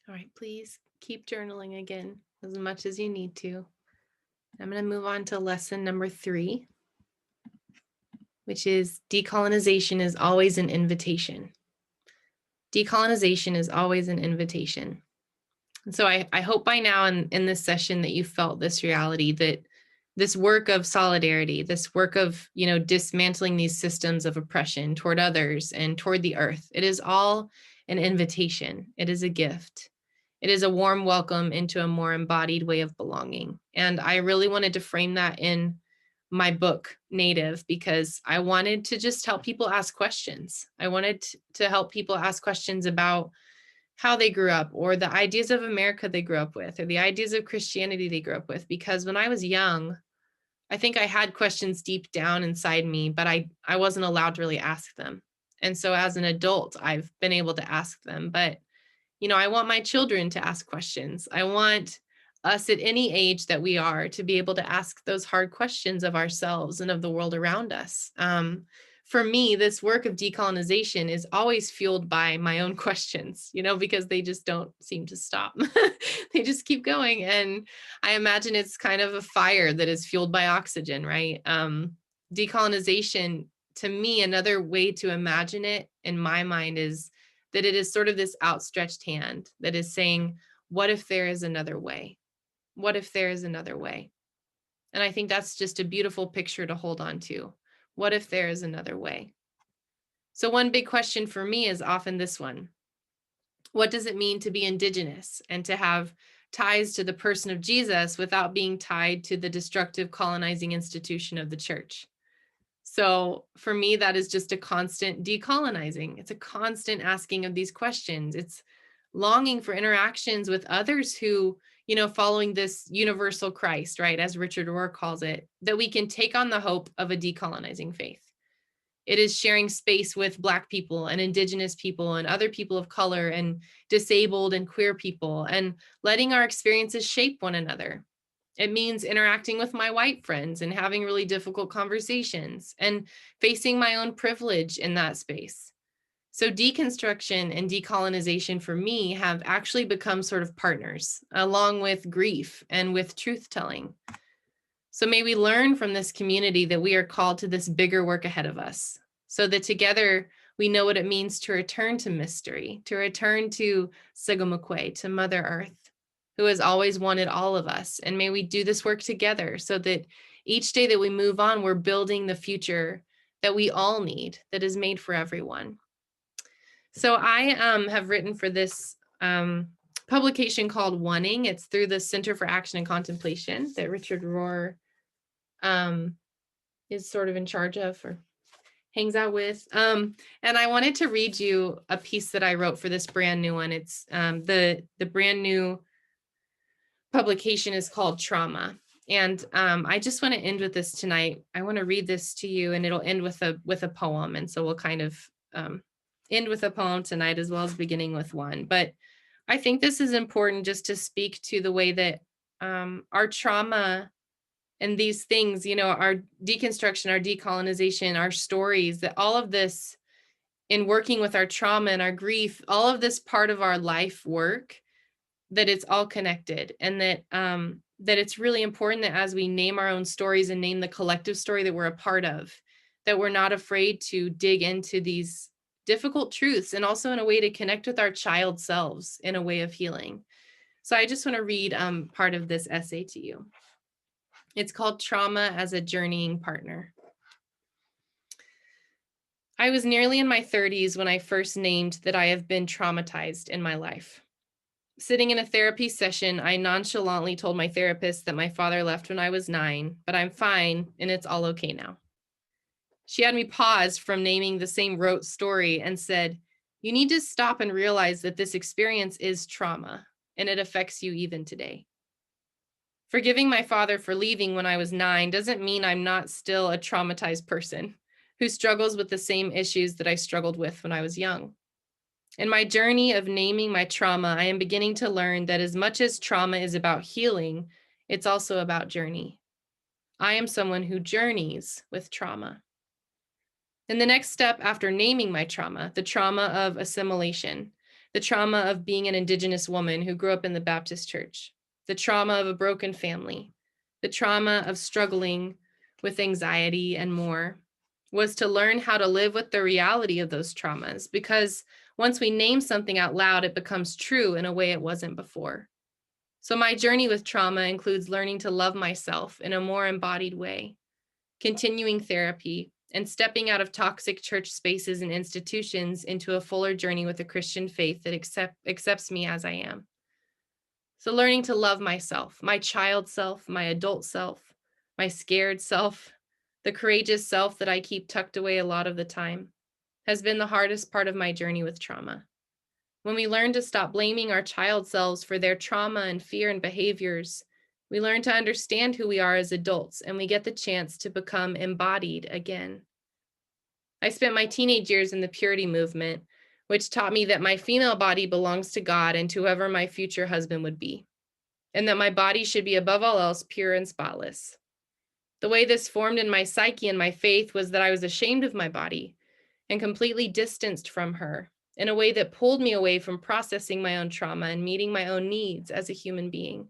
All right, please keep journaling again as much as you need to. I'm going to move on to lesson number 3, which is decolonization is always an invitation. Decolonization is always an invitation. And so I hope by now in this session that you felt this reality, that this work of solidarity, this work of, dismantling these systems of oppression toward others and toward the earth, it is all an invitation. It is a gift. It is a warm welcome into a more embodied way of belonging. And I really wanted to frame that in my book, Native, because I wanted to just help people ask questions. I wanted to help people ask questions about how they grew up, or the ideas of America they grew up with, or the ideas of Christianity they grew up with. Because when I was young, I think I had questions deep down inside me, but I wasn't allowed to really ask them. And so as an adult, I've been able to ask them. But, I want my children to ask questions. I want us at any age that we are to be able to ask those hard questions of ourselves and of the world around us. For me, this work of decolonization is always fueled by my own questions, because they just don't seem to stop. They just keep going. And I imagine it's kind of a fire that is fueled by oxygen, right? Decolonization, to me, another way to imagine it in my mind is that it is sort of this outstretched hand that is saying, what if there is another way? What if there is another way? And I think that's just a beautiful picture to hold on to. What if there is another way? So one big question for me is often this one. What does it mean to be Indigenous and to have ties to the person of Jesus without being tied to the destructive colonizing institution of the church? So for me, that is just a constant decolonizing. It's a constant asking of these questions. It's longing for interactions with others who, following this universal Christ, right, as Richard Rohr calls it, that we can take on the hope of a decolonizing faith. It is sharing space with Black people and Indigenous people and other people of color and disabled and queer people, and letting our experiences shape one another. It means interacting with my white friends and having really difficult conversations and facing my own privilege in that space. So deconstruction and decolonization for me have actually become sort of partners, along with grief and with truth telling. So may we learn from this community that we are called to this bigger work ahead of us, so that together we know what it means to return to mystery, to return to Sigamakwe, to Mother Earth, who has always wanted all of us. And may we do this work together so that each day that we move on, we're building the future that we all need, that is made for everyone. So I have written for this publication called Wanting. It's through the Center for Action and Contemplation that Richard Rohr is sort of in charge of or hangs out with. And I wanted to read you a piece that I wrote for this brand new one. It's the brand new publication is called Trauma. And I just want to end with this tonight. I want to read this to you, and it'll end with a poem. And so we'll kind of end with a poem tonight as well as beginning with one. But I think this is important just to speak to the way that our trauma and these things, our deconstruction, our decolonization, our stories, that all of this in working with our trauma and our grief, all of this part of our life work, that it's all connected, and that it's really important that as we name our own stories and name the collective story that we're a part of, that we're not afraid to dig into these difficult truths, and also in a way to connect with our child selves in a way of healing. So I just want to read part of this essay to you. It's called Trauma as a Journeying Partner. I was nearly in my 30s when I first named that I have been traumatized in my life. Sitting in a therapy session, I nonchalantly told my therapist that my father left when I was 9, but I'm fine and it's all okay now. She had me pause from naming the same rote story and said, "You need to stop and realize that this experience is trauma and it affects you even today. Forgiving my father for leaving when I was 9 doesn't mean I'm not still a traumatized person who struggles with the same issues that I struggled with when I was young. In my journey of naming my trauma, I am beginning to learn that as much as trauma is about healing, it's also about journey. I am someone who journeys with trauma." And the next step after naming my trauma, the trauma of assimilation, the trauma of being an Indigenous woman who grew up in the Baptist church, the trauma of a broken family, the trauma of struggling with anxiety and more, was to learn how to live with the reality of those traumas, because once we name something out loud, it becomes true in a way it wasn't before. So my journey with trauma includes learning to love myself in a more embodied way, continuing therapy, and stepping out of toxic church spaces and institutions into a fuller journey with a Christian faith that accepts me as I am. So learning to love myself, my child self, my adult self, my scared self, the courageous self that I keep tucked away a lot of the time, has been the hardest part of my journey with trauma. When we learn to stop blaming our child selves for their trauma and fear and behaviors, we learn to understand who we are as adults, and we get the chance to become embodied again. I spent my teenage years in the purity movement, which taught me that my female body belongs to God and to whoever my future husband would be, and that my body should be above all else pure and spotless. The way this formed in my psyche and my faith was that I was ashamed of my body and completely distanced from her in a way that pulled me away from processing my own trauma and meeting my own needs as a human being.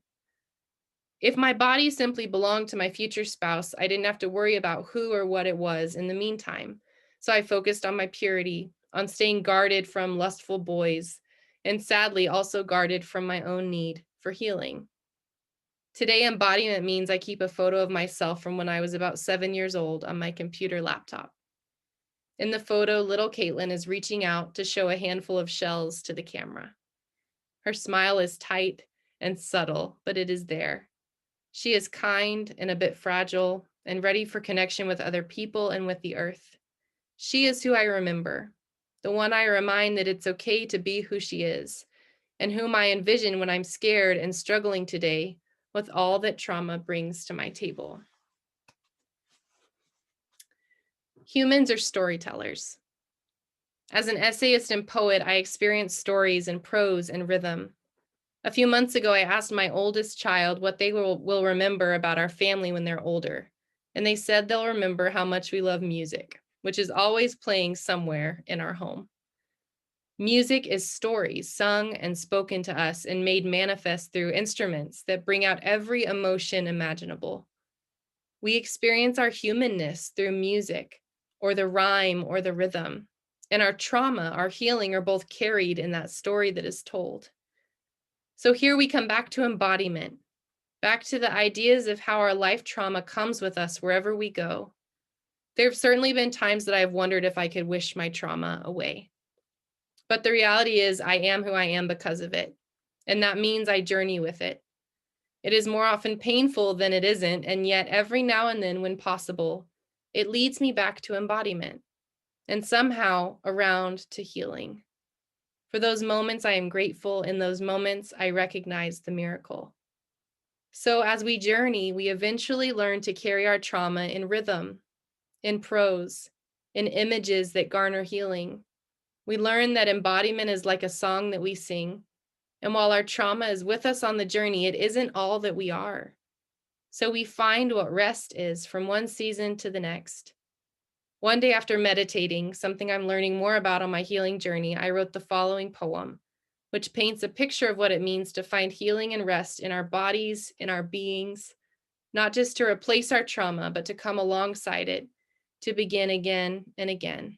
If my body simply belonged to my future spouse, I didn't have to worry about who or what it was in the meantime. So I focused on my purity, on staying guarded from lustful boys, and sadly also guarded from my own need for healing. Today, embodiment means I keep a photo of myself from when I was about 7 years old on my computer laptop. In the photo, little Kaitlin is reaching out to show a handful of shells to the camera. Her smile is tight and subtle, but it is there. She is kind and a bit fragile and ready for connection with other people and with the earth. She is who I remember, the one I remind that it's okay to be who she is, and whom I envision when I'm scared and struggling today with all that trauma brings to my table. Humans are storytellers. As an essayist and poet, I experience stories in prose and rhythm. A few months ago, I asked my oldest child what they will remember about our family when they're older, and they said they'll remember how much we love music, which is always playing somewhere in our home. Music is stories sung and spoken to us and made manifest through instruments that bring out every emotion imaginable. We experience our humanness through music, or the rhyme or the rhythm, and our trauma, our healing are both carried in that story that is told. So here we come back to embodiment, back to the ideas of how our life trauma comes with us wherever we go. There have certainly been times that I've wondered if I could wish my trauma away. But the reality is I am who I am because of it, and that means I journey with it. It is more often painful than it isn't, and yet every now and then, when possible, it leads me back to embodiment, and somehow around to healing. For those moments, I am grateful. In those moments, I recognize the miracle. So as we journey, we eventually learn to carry our trauma in rhythm, in prose, in images that garner healing. We learn that embodiment is like a song that we sing. And while our trauma is with us on the journey, it isn't all that we are. So we find what rest is from one season to the next. One day after meditating, something I'm learning more about on my healing journey, I wrote the following poem, which paints a picture of what it means to find healing and rest in our bodies, in our beings, not just to replace our trauma, but to come alongside it, to begin again and again.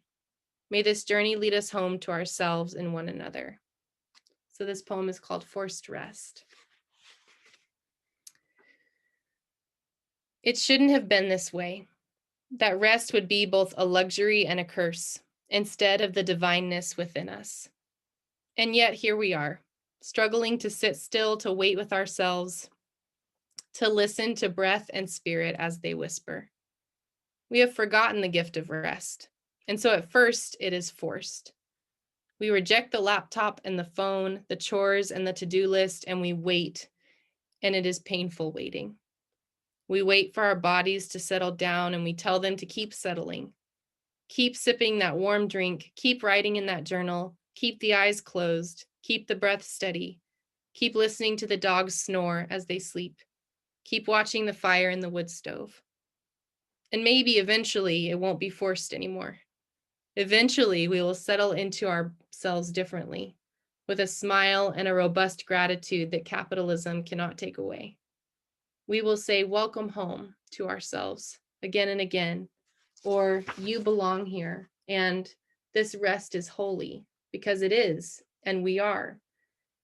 May this journey lead us home to ourselves and one another. So this poem is called Forced Rest. It shouldn't have been this way, that rest would be both a luxury and a curse, instead of the divineness within us. And yet here we are, struggling to sit still, to wait with ourselves, to listen to breath and spirit as they whisper. We have forgotten the gift of rest, and so at first it is forced. We reject the laptop and the phone, the chores and the to-do list, and we wait, and it is painful waiting. We wait for our bodies to settle down, and we tell them to keep settling. Keep sipping that warm drink, keep writing in that journal, keep the eyes closed, keep the breath steady, keep listening to the dogs snore as they sleep, keep watching the fire in the wood stove. And maybe eventually it won't be forced anymore. Eventually we will settle into ourselves differently, with a smile and a robust gratitude that capitalism cannot take away. We will say, welcome home to ourselves again and again, or you belong here, and this rest is holy, because it is, and we are.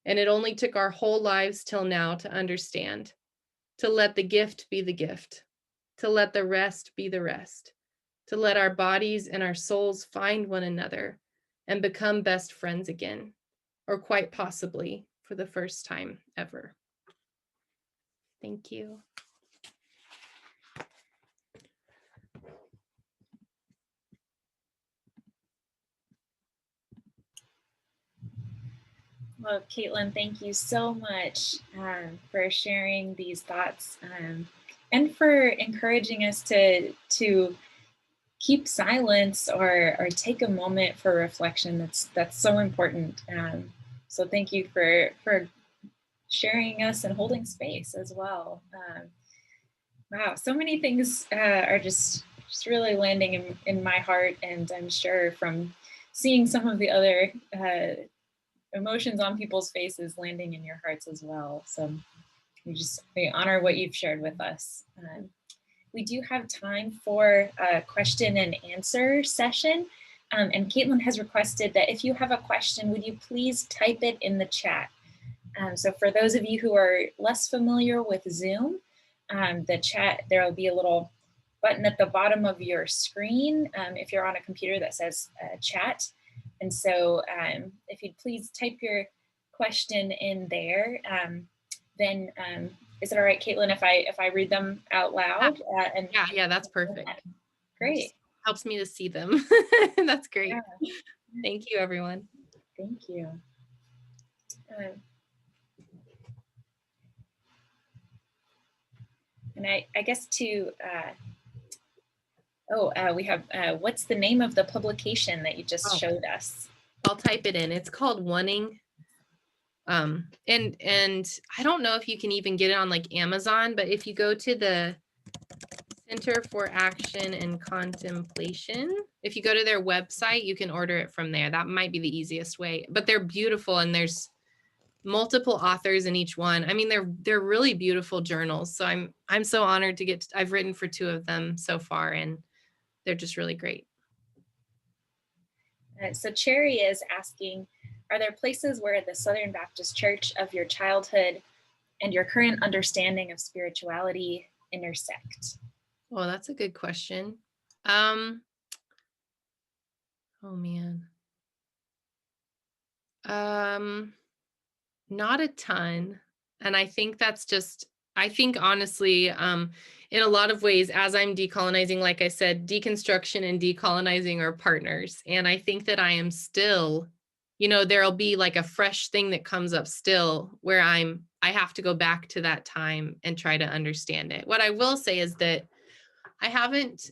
And it only took our whole lives till now to understand, to let the gift be the gift, to let the rest be the rest, to let our bodies and our souls find one another and become best friends again, or quite possibly for the first time ever. Thank you. Well, Kaitlin, thank you so much for sharing these thoughts and for encouraging us to keep silence or take a moment for reflection. That's so important. So thank you for sharing us and holding space as well. Wow, so many things are just really landing in my heart, and I'm sure from seeing some of the other emotions on people's faces landing in your hearts as well. So we honor what you've shared with us. We do have time for a question and answer session. And Kaitlin has requested that if you have a question, would you please type it in the chat? So for those of you who are less familiar with Zoom, the chat, there will be a little button at the bottom of your screen if you're on a computer that says chat. And so if you'd please type your question in there, then is it all right, Kaitlin, if I read them out loud? Yeah, that's perfect. Great. Helps me to see them. That's great. Yeah. Thank you, everyone. Thank you. And I guess to, we have, what's the name of the publication that you just showed us? I'll type it in. It's called Wanting. And I don't know if you can even get it on like Amazon, but if you go to the Center for Action and Contemplation, if you go to their website, you can order it from there. That might be the easiest way, but they're beautiful, and there's multiple authors in each one. I mean, they're really beautiful journals. So I'm so honored to get, I've written for 2 of them so far, and they're just really great. So Cherry is asking, are there places where the Southern Baptist Church of your childhood and your current understanding of spirituality intersect? Oh, that's a good question. Oh man. Not a ton. And I think that's just, I think honestly, in a lot of ways, as I'm decolonizing, like I said, deconstruction and decolonizing are partners. And I think that I am still, there'll be like a fresh thing that comes up still where I have to go back to that time and try to understand it. What I will say is that I haven't,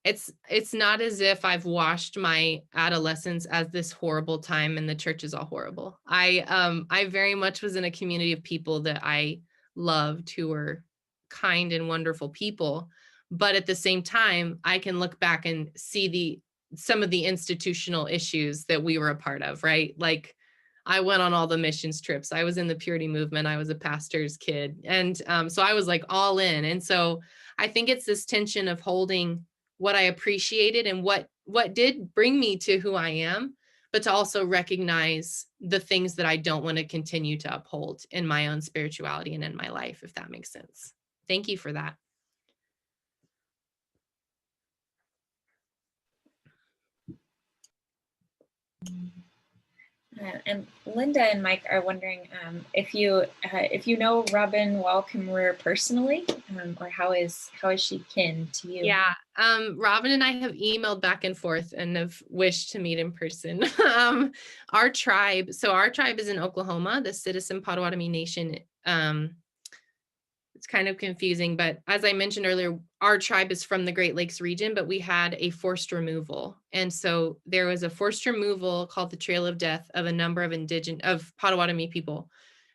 it's not as if I've washed my adolescence as this horrible time and the church is all horrible. I very much was in a community of people that I loved, who were kind and wonderful people. But at the same time, I can look back and see some of the institutional issues that we were a part of, right? Like I went on all the missions trips. I was in the purity movement. I was a pastor's kid. And so I was like all in. And so I think it's this tension of holding what I appreciated and what did bring me to who I am, but to also recognize the things that I don't want to continue to uphold in my own spirituality and in my life, if that makes sense. Thank you for that. And Linda and Mike are wondering if you know Robin Wall Kimmerer personally, or how is she kin to you? Yeah, Robin and I have emailed back and forth and have wished to meet in person. Our tribe is in Oklahoma, the Citizen Potawatomi Nation. It's kind of confusing, but as I mentioned earlier, our tribe is from the Great Lakes region, but we had a forced removal. And so there was a forced removal called the Trail of Death of a number of Potawatomi people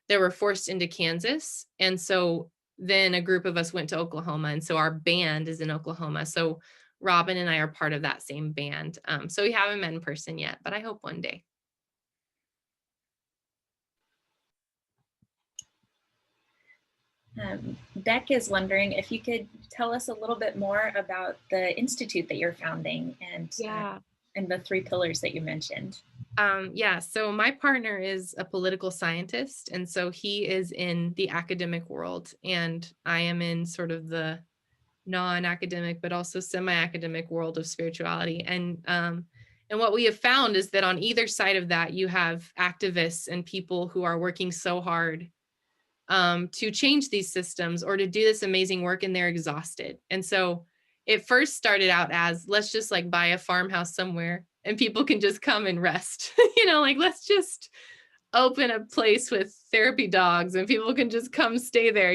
that were forced into Kansas. And so then a group of us went to Oklahoma. And so our band is in Oklahoma. So Robin and I are part of that same band. So we haven't met in person yet, but I hope one day. Beck is wondering if you could tell us a little bit more about the institute that you're founding and the 3 pillars that you mentioned. Yeah, so my partner is a political scientist, and so he is in the academic world, and I am in sort of the non-academic, but also semi-academic world of spirituality. And what we have found is that on either side of that, you have activists and people who are working so hard to change these systems or to do this amazing work, and they're exhausted. And so it first started out as, let's just like buy a farmhouse somewhere and people can just come and rest, like let's just open a place with therapy dogs and people can just come stay there,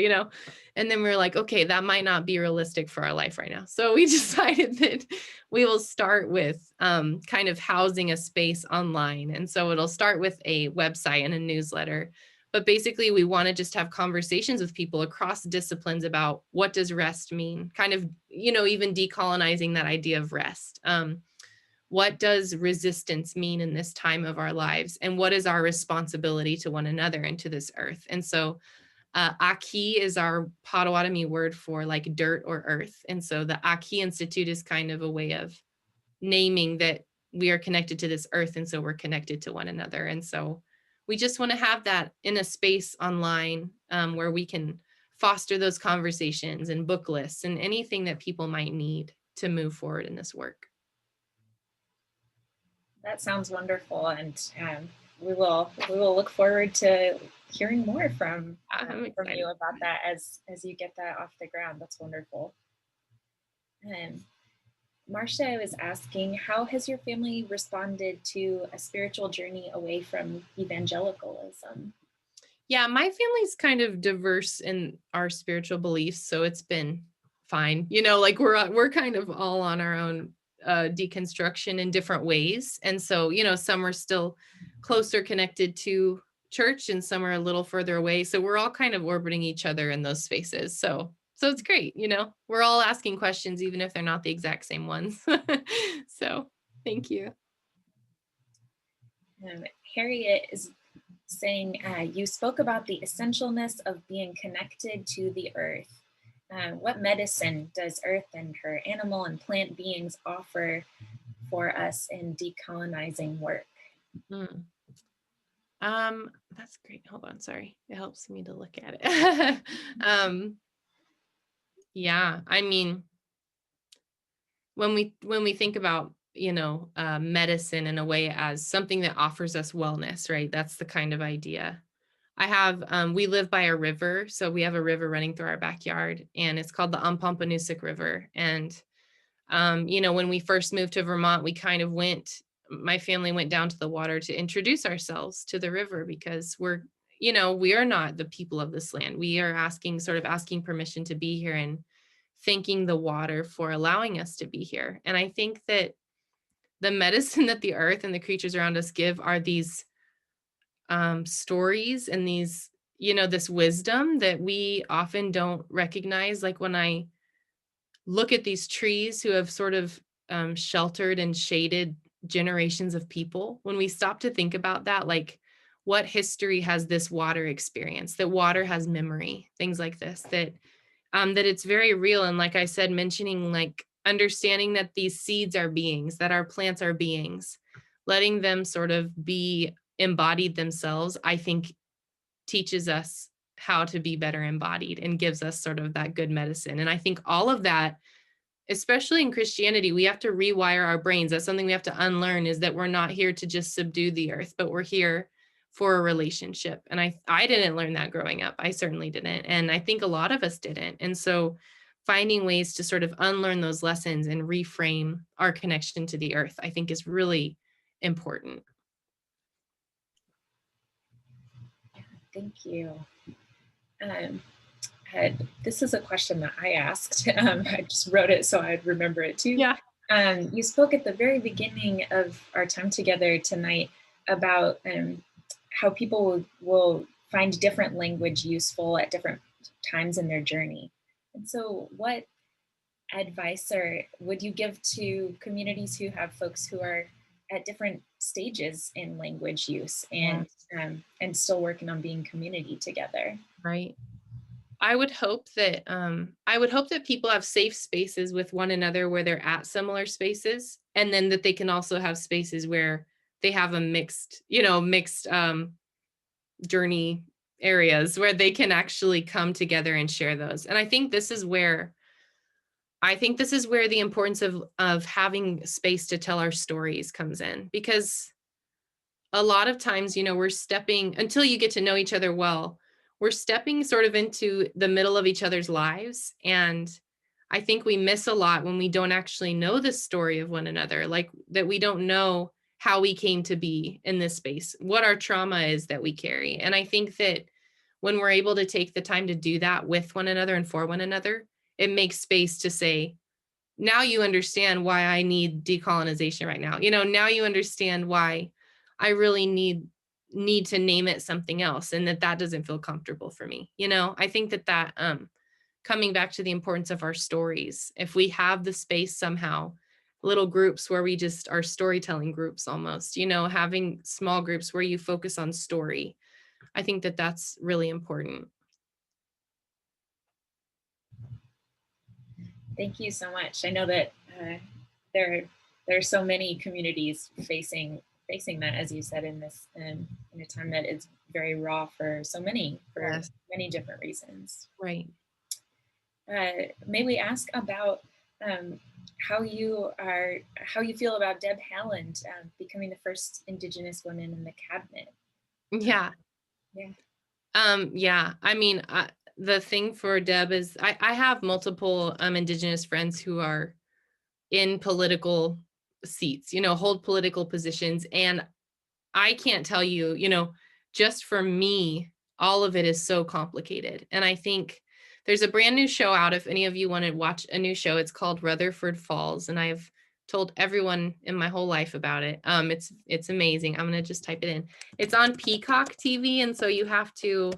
And then we were like, okay, that might not be realistic for our life right now. So we decided that we will start with kind of housing a space online. And so it'll start with a website and a newsletter. But basically, we want to just have conversations with people across disciplines about what does rest mean, kind of, even decolonizing that idea of rest. What does resistance mean in this time of our lives? And what is our responsibility to one another and to this earth? And so Aki is our Potawatomi word for like dirt or earth. And so the Aki Institute is kind of a way of naming that we are connected to this earth. And so we're connected to one another. And so we just want to have that in a space online where we can foster those conversations and book lists and anything that people might need to move forward in this work. That sounds wonderful, and we will look forward to hearing more from you about that as you get that off the ground. That's wonderful. Marcia was asking, how has your family responded to a spiritual journey away from evangelicalism? Yeah, my family's kind of diverse in our spiritual beliefs, so it's been fine. Like we're kind of all on our own deconstruction in different ways. And so, some are still closer connected to church and some are a little further away. So we're all kind of orbiting each other in those spaces. So it's great. We're all asking questions, even if they're not the exact same ones. So thank you. Harriet is saying, you spoke about the essentialness of being connected to the earth. What medicine does Earth and her animal and plant beings offer for us in decolonizing work? That's great. Hold on, sorry. It helps me to look at it. Yeah, I mean, when we think about medicine in a way as something that offers us wellness, right? That's the kind of idea. We live by a river. So we have a river running through our backyard and it's called the Unpompanusic River. And, when we first moved to Vermont, my family went down to the water to introduce ourselves to the river because we are not the people of this land. We are asking permission to be here and thanking the water for allowing us to be here. And I think that the medicine that the earth and the creatures around us give are these stories and these, this wisdom that we often don't recognize. Like when I look at these trees who have sort of sheltered and shaded generations of people, when we stop to think about that, like what history has this water experienced, that water has memory, things like this, that it's very real. And like I said, mentioning like understanding that these seeds are beings, that our plants are beings, letting them sort of be embodied themselves, I think teaches us how to be better embodied and gives us sort of that good medicine. And I think all of that, especially in Christianity, we have to rewire our brains. That's something we have to unlearn, is that we're not here to just subdue the earth, but we're here for a relationship. And I didn't learn that growing up. I certainly didn't. And I think a lot of us didn't. And so finding ways to sort of unlearn those lessons and reframe our connection to the earth, I think is really important. Thank you. This is a question that I asked. I just wrote it so I'd remember it too. Yeah. You spoke at the very beginning of our time together tonight about how people will find different language useful at different times in their journey. And so what advice would you give to communities who have folks who are at different stages in language use and still working on being community together? Right. I would hope that people have safe spaces with one another where they're at similar spaces, and then that they can also have spaces where they have a mixed journey areas where they can actually come together and share those. And I think this is where the importance of having space to tell our stories comes in, because a lot of times, we're stepping, until you get to know each other well, we're stepping sort of into the middle of each other's lives. And I think we miss a lot when we don't actually know the story of one another, like that we don't know how we came to be in this space, what our trauma is that we carry. And I think that when we're able to take the time to do that with one another and for one another, it makes space to say, now you understand why I need decolonization right now. Now you understand why I really need to name it something else, and that doesn't feel comfortable for me. I think that coming back to the importance of our stories, if we have the space somehow, little groups where we just are storytelling groups almost, having small groups where you focus on story. I think that that's really important. Thank you so much. I know that there are so many communities facing that, as you said, in a time that is very raw for Yes. many different reasons. Right. May we ask about how you feel about Deb Haaland becoming the first Indigenous woman in the cabinet? Yeah. Yeah. I mean, the thing for Deb is I have multiple Indigenous friends who are in political seats, hold political positions. And I can't tell you, just for me, all of it is so complicated. And I think there's a brand new show out. If any of you want to watch a new show, it's called Rutherford Falls. And I've told everyone in my whole life about it. It's amazing. I'm going to just type it in. It's on Peacock TV. And so you have to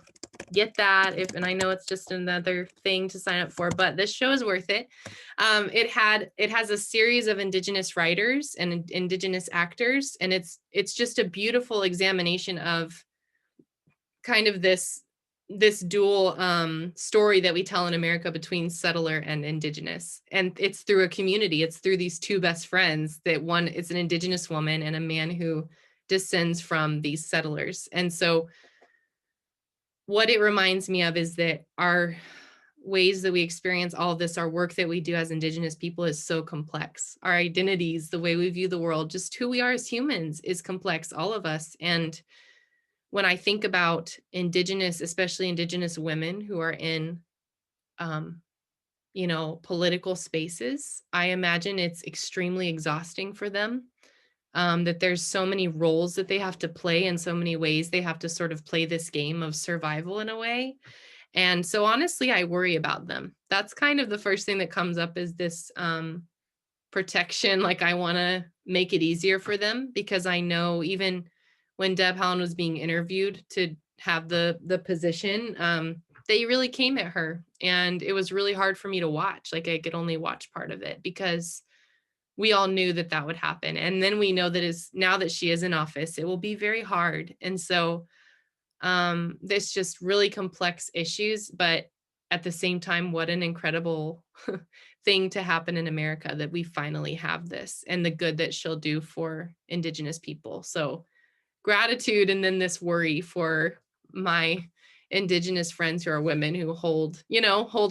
get that and I know it's just another thing to sign up for, but this show is worth it. It has a series of Indigenous writers and Indigenous actors, and it's just a beautiful examination of kind of this dual story that we tell in America between settler and Indigenous. And it's through a community. It's through these two best friends, that one is an Indigenous woman and a man who descends from these settlers. And so what it reminds me of is that our ways that we experience all of this, our work that we do as Indigenous people, is so complex. Our identities, the way we view the world, just who we are as humans is complex, all of us. And when I think about Indigenous, especially Indigenous women who are in, political spaces, I imagine it's extremely exhausting for them. That there's so many roles that they have to play, in so many ways they have to sort of play this game of survival in a way. And so honestly, I worry about them. That's kind of the first thing that comes up, is this protection. Like, I want to make it easier for them, because I know even when Deb Haaland was being interviewed to have the position, they really came at her, and it was really hard for me to watch. Like, I could only watch part of it because we all knew that would happen. And then we know that is now that she is in office, it will be very hard. And so there's just really complex issues, but at the same time, what an incredible thing to happen in America, that we finally have this, and the good that she'll do for Indigenous people. So gratitude, and then this worry for my Indigenous friends who are women who hold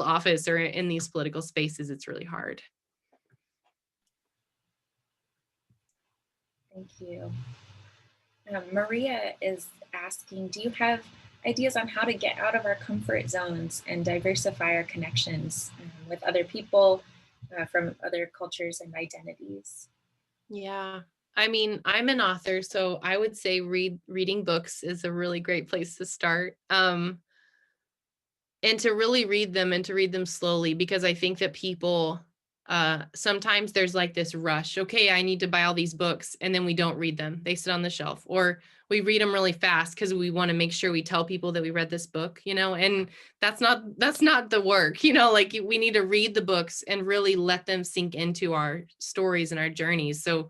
office or in these political spaces. It's really hard. Thank you. Maria is asking, do you have ideas on how to get out of our comfort zones and diversify our connections with other people from other cultures and identities? Yeah. I mean, I'm an author, so I would say reading books is a really great place to start. And to really read them, and to read them slowly, because I think that people sometimes there's like this rush. Okay, I need to buy all these books, and then we don't read them. They sit on the shelf, or we read them really fast because we want to make sure we tell people that we read this book, and that's not the work, like we need to read the books and really let them sink into our stories and our journeys. So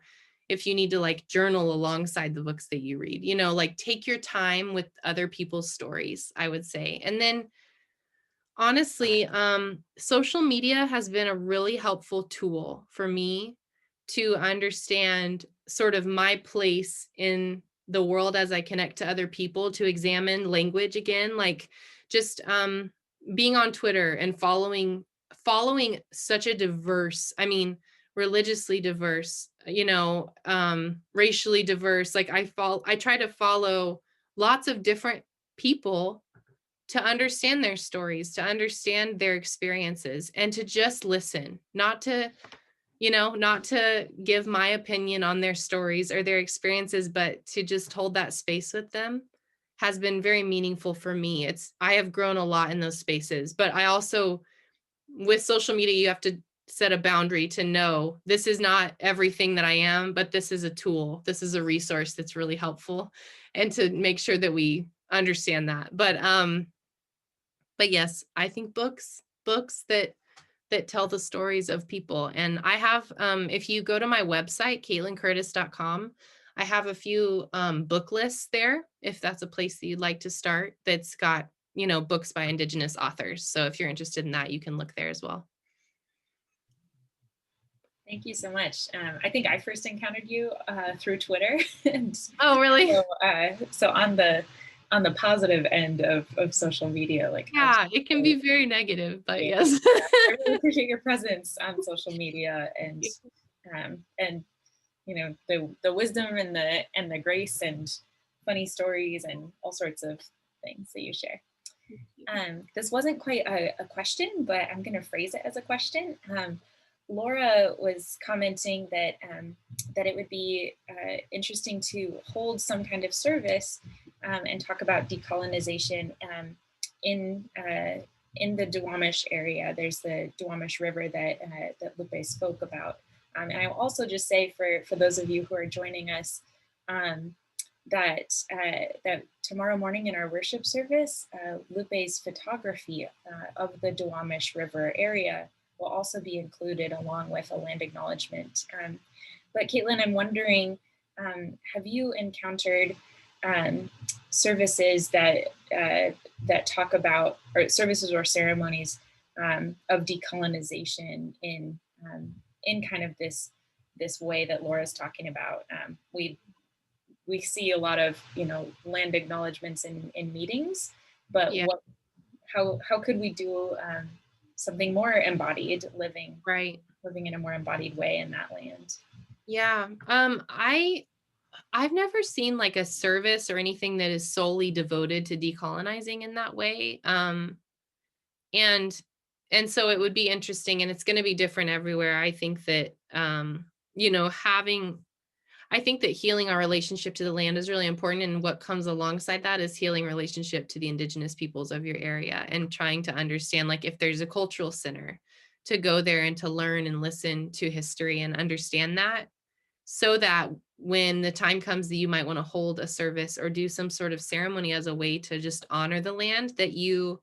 if you need to like journal alongside the books that you read, like take your time with other people's stories, I would say. And then honestly, social media has been a really helpful tool for me to understand sort of my place in the world as I connect to other people, to examine language again, like just being on Twitter and following such a diverse, I mean, religiously diverse, racially diverse. Like I try to follow lots of different people to understand their stories, to understand their experiences, and to just listen, not to give my opinion on their stories or their experiences, but to just hold that space with them has been very meaningful for me. I have grown a lot in those spaces, but I also, with social media, you have to set a boundary to know this is not everything that I am, but this is a tool. This is a resource that's really helpful, and to make sure that we understand that. But yes, I think books that tell the stories of people. And I have, if you go to my website, KaitlinCurtice.com, I have a few book lists there, if that's a place that you'd like to start, that's got, books by Indigenous authors. So if you're interested in that, you can look there as well. Thank you so much. I think I first encountered you through Twitter. And oh, really? So on the positive end of social media, like yeah, it can be very negative, but yeah, yes. I really appreciate your presence on social media, and the wisdom and the grace and funny stories and all sorts of things that you share. This wasn't quite a question, but I'm going to phrase it as a question. Laura was commenting that it would be interesting to hold some kind of service and talk about decolonization in the Duwamish area. There's the Duwamish River that Lupe spoke about. And I'll also just say for those of you who are joining us, that tomorrow morning in our worship service, Lupe's photography of the Duwamish River area will also be included, along with a land acknowledgement. But Kaitlin, I'm wondering, have you encountered services that talk about, or services or ceremonies of decolonization in kind of this way that Laura's talking about? We see a lot of land acknowledgements in meetings, but Yeah. how could we do something more embodied, living in a more embodied way in that land? Yeah. I've never seen like a service or anything that is solely devoted to decolonizing in that way. And so it would be interesting, and it's going to be different everywhere. I think that, I think that healing our relationship to the land is really important. And what comes alongside that is healing relationship to the Indigenous peoples of your area, and trying to understand, like, if there's a cultural center, to go there and to learn and listen to history and understand that, so that when the time comes that you might want to hold a service or do some sort of ceremony as a way to just honor the land, that you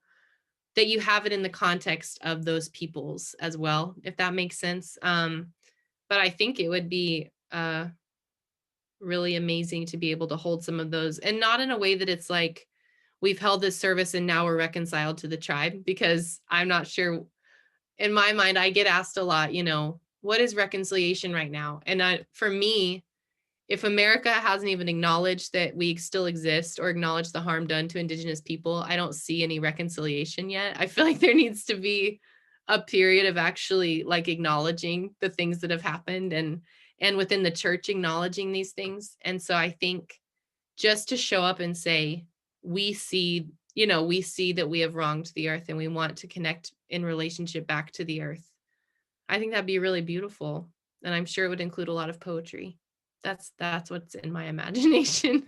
have it in the context of those peoples as well, if that makes sense. But I think it would be really amazing to be able to hold some of those, and not in a way that it's like we've held this service and now we're reconciled to the tribe, because I'm not sure. In my mind, I get asked a lot, what is reconciliation right now? And for me, if America hasn't even acknowledged that we still exist or acknowledged the harm done to Indigenous people, I don't see any reconciliation yet. I feel like there needs to be a period of actually like acknowledging the things that have happened, and within the church acknowledging these things. And so I think just to show up and say, we see that we have wronged the earth and we want to connect in relationship back to the earth. I think that'd be really beautiful. And I'm sure it would include a lot of poetry. That's what's in my imagination.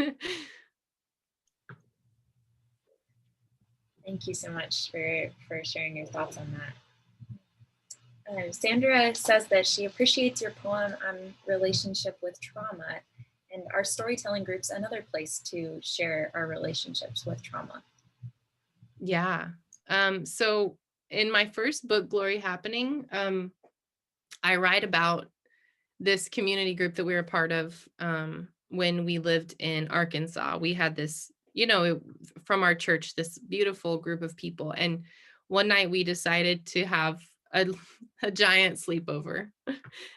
Thank you so much for sharing your thoughts on that. Sandra says that she appreciates your poem on relationship with trauma, and our storytelling group's another place to share our relationships with trauma. Yeah. So in my first book, Glory Happening, I write about this community group that we were a part of when we lived in Arkansas. We had this, from our church, this beautiful group of people. And one night we decided to have a giant sleepover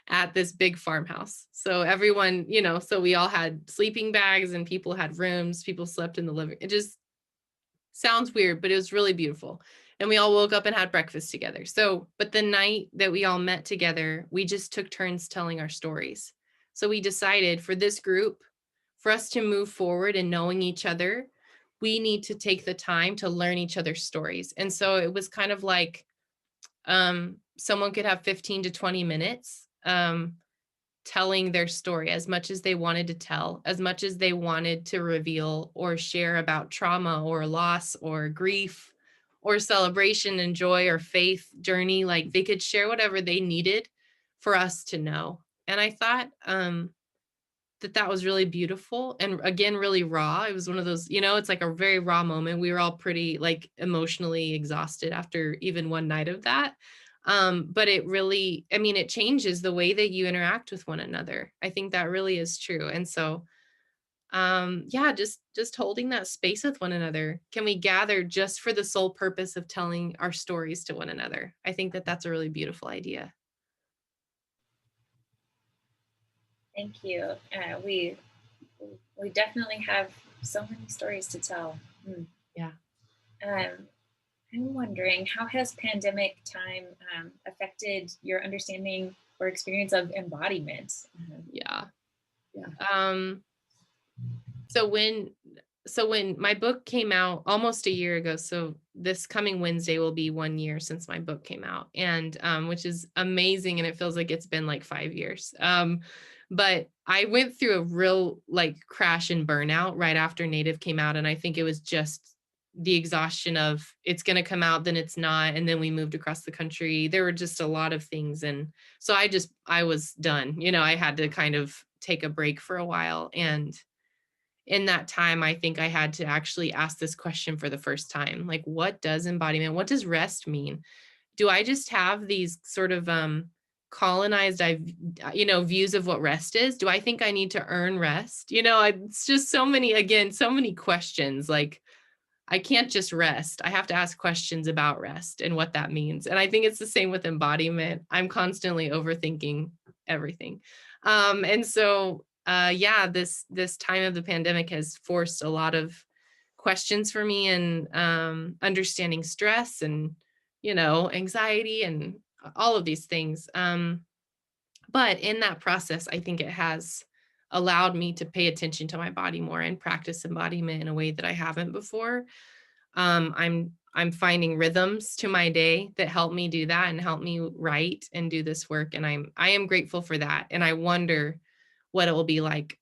at this big farmhouse. So everyone, so we all had sleeping bags and people had rooms, people slept in the living. It just sounds weird, but it was really beautiful. And we all woke up and had breakfast together. So, but the night that we all met together, we just took turns telling our stories. So we decided for this group, for us to move forward and knowing each other, we need to take the time to learn each other's stories. And so it was kind of like someone could have 15 to 20 minutes telling their story, as much as they wanted to tell, as much as they wanted to reveal or share about trauma or loss or grief or celebration and joy or faith journey. Like they could share whatever they needed for us to know. And I thought that was really beautiful, and again, really raw. It was one of those, it's like a very raw moment. We were all pretty like emotionally exhausted after even one night of that. But it really, it changes the way that you interact with one another. I think that really is true. And so, yeah, just holding that space with one another. Can we gather just for the sole purpose of telling our stories to one another? I think that that's a really beautiful idea. Thank you. We definitely have so many stories to tell. Yeah. I'm wondering, how has pandemic time affected your understanding or experience of embodiment? Yeah. So when my book came out almost a year ago, so this coming Wednesday will be 1 year since my book came out, and which is amazing, and it feels like it's been like 5 years. But I went through a real like crash and burnout right after Native came out, and I think it was just the exhaustion of it's going to come out, then it's not, and then we moved across the country. There were just a lot of things, and so I was done. I had to kind of take a break for a while, and in that time, I think I had to actually ask this question for the first time. Like, what does embodiment, what does rest mean? Do I just have these sort of colonized, views of what rest is? Do I think I need to earn rest? It's just so many questions. Like, I can't just rest. I have to ask questions about rest and what that means. And I think it's the same with embodiment. I'm constantly overthinking everything. And so, yeah, this time of the pandemic has forced a lot of questions for me, and understanding stress and, anxiety and all of these things. But in that process, I think it has allowed me to pay attention to my body more and practice embodiment in a way that I haven't before. I'm finding rhythms to my day that help me do that and help me write and do this work. And I am grateful for that. And I wonder what it will be like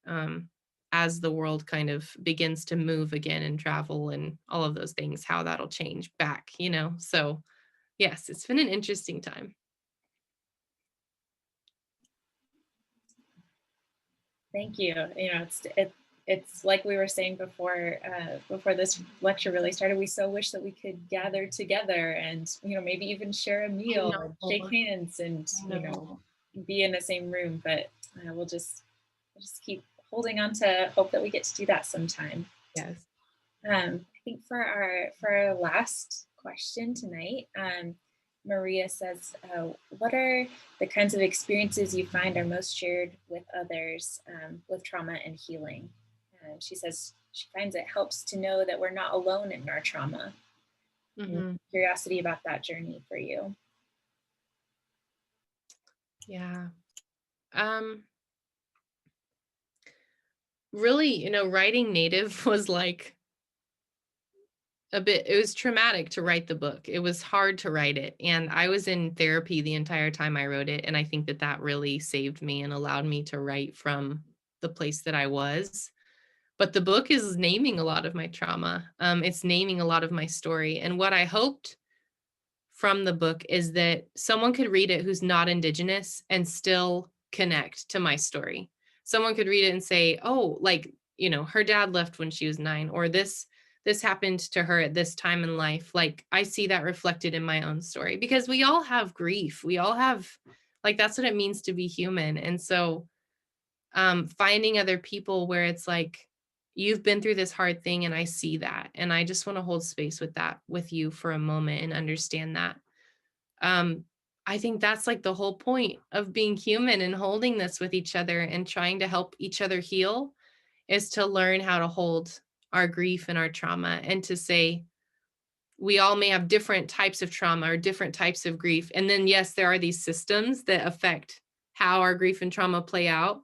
as the world kind of begins to move again and travel and all of those things, how that'll change back, So yes, it's been an interesting time. Thank you. It's like we were saying before this lecture really started. We so wish that we could gather together and maybe even share a meal and shake hands and be in the same room. But we'll just keep holding on to hope that we get to do that sometime. Yes. I think for our last question tonight, Maria says, what are the kinds of experiences you find are most shared with others with trauma and healing? She says she finds it helps to know that we're not alone in our trauma. Mm-hmm. Curiosity about that journey for you. Yeah. Really, writing Native was like it was traumatic to write the book. It was hard to write it. And I was in therapy the entire time I wrote it. And I think that really saved me and allowed me to write from the place that I was. But the book is naming a lot of my trauma. It's naming a lot of my story. And what I hoped from the book is that someone could read it who's not Indigenous and still connect to my story. Someone could read it and say, oh, like, her dad left when she was 9, or this happened to her at this time in life. Like, I see that reflected in my own story, because we all have grief. We all have, like, that's what it means to be human. And so finding other people where it's like, you've been through this hard thing, and I see that. And I just want to hold space with that with you for a moment and understand that. I think that's like the whole point of being human and holding this with each other and trying to help each other heal, is to learn how to hold our grief and our trauma, and to say, we all may have different types of trauma or different types of grief. And then, yes, there are these systems that affect how our grief and trauma play out,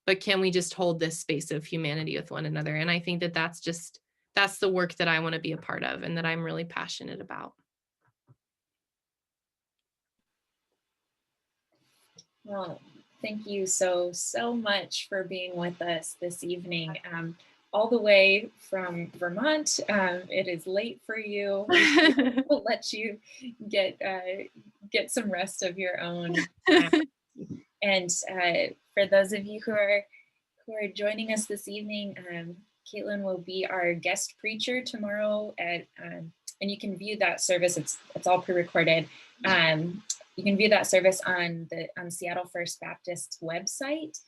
but can we just hold this space of humanity with one another? And I think that that's the work that I want to be a part of and that I'm really passionate about. Well, thank you so much for being with us this evening. All the way from Vermont. It is late for you. We'll let you get some rest of your own. And for those of you who are joining us this evening, Kaitlin will be our guest preacher tomorrow at, and you can view that service. It's all pre-recorded. You can view that service on Seattle First Baptist website,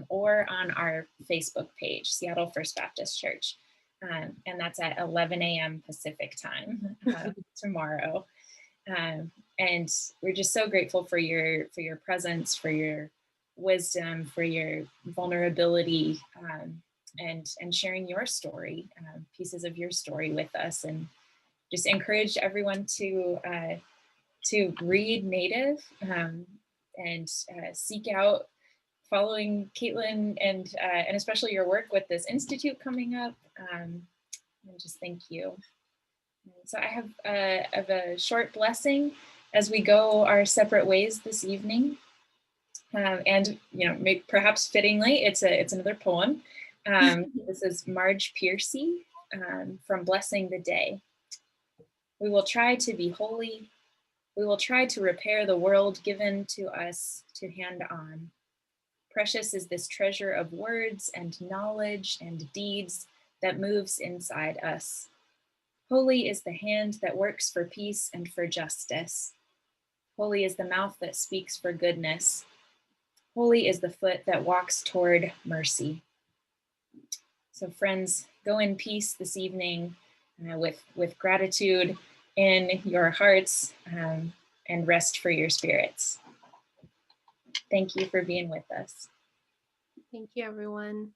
or on our Facebook page, Seattle First Baptist Church. And that's at 11 a.m. Pacific time tomorrow. And we're just so grateful for your presence, for your wisdom, for your vulnerability, and sharing your story, pieces of your story with us, and just encourage everyone to read Native, and seek out following Kaitlin, and especially your work with this institute coming up. And just thank you. So I have a short blessing as we go our separate ways this evening. And perhaps fittingly, it's another poem. This is Marge Piercy from Blessing the Day. We will try to be holy. We will try to repair the world given to us to hand on. Precious is this treasure of words and knowledge and deeds that moves inside us. Holy is the hand that works for peace and for justice. Holy is the mouth that speaks for goodness. Holy is the foot that walks toward mercy. So friends, go in peace this evening with gratitude in your hearts, and rest for your spirits. Thank you for being with us. Thank you, everyone.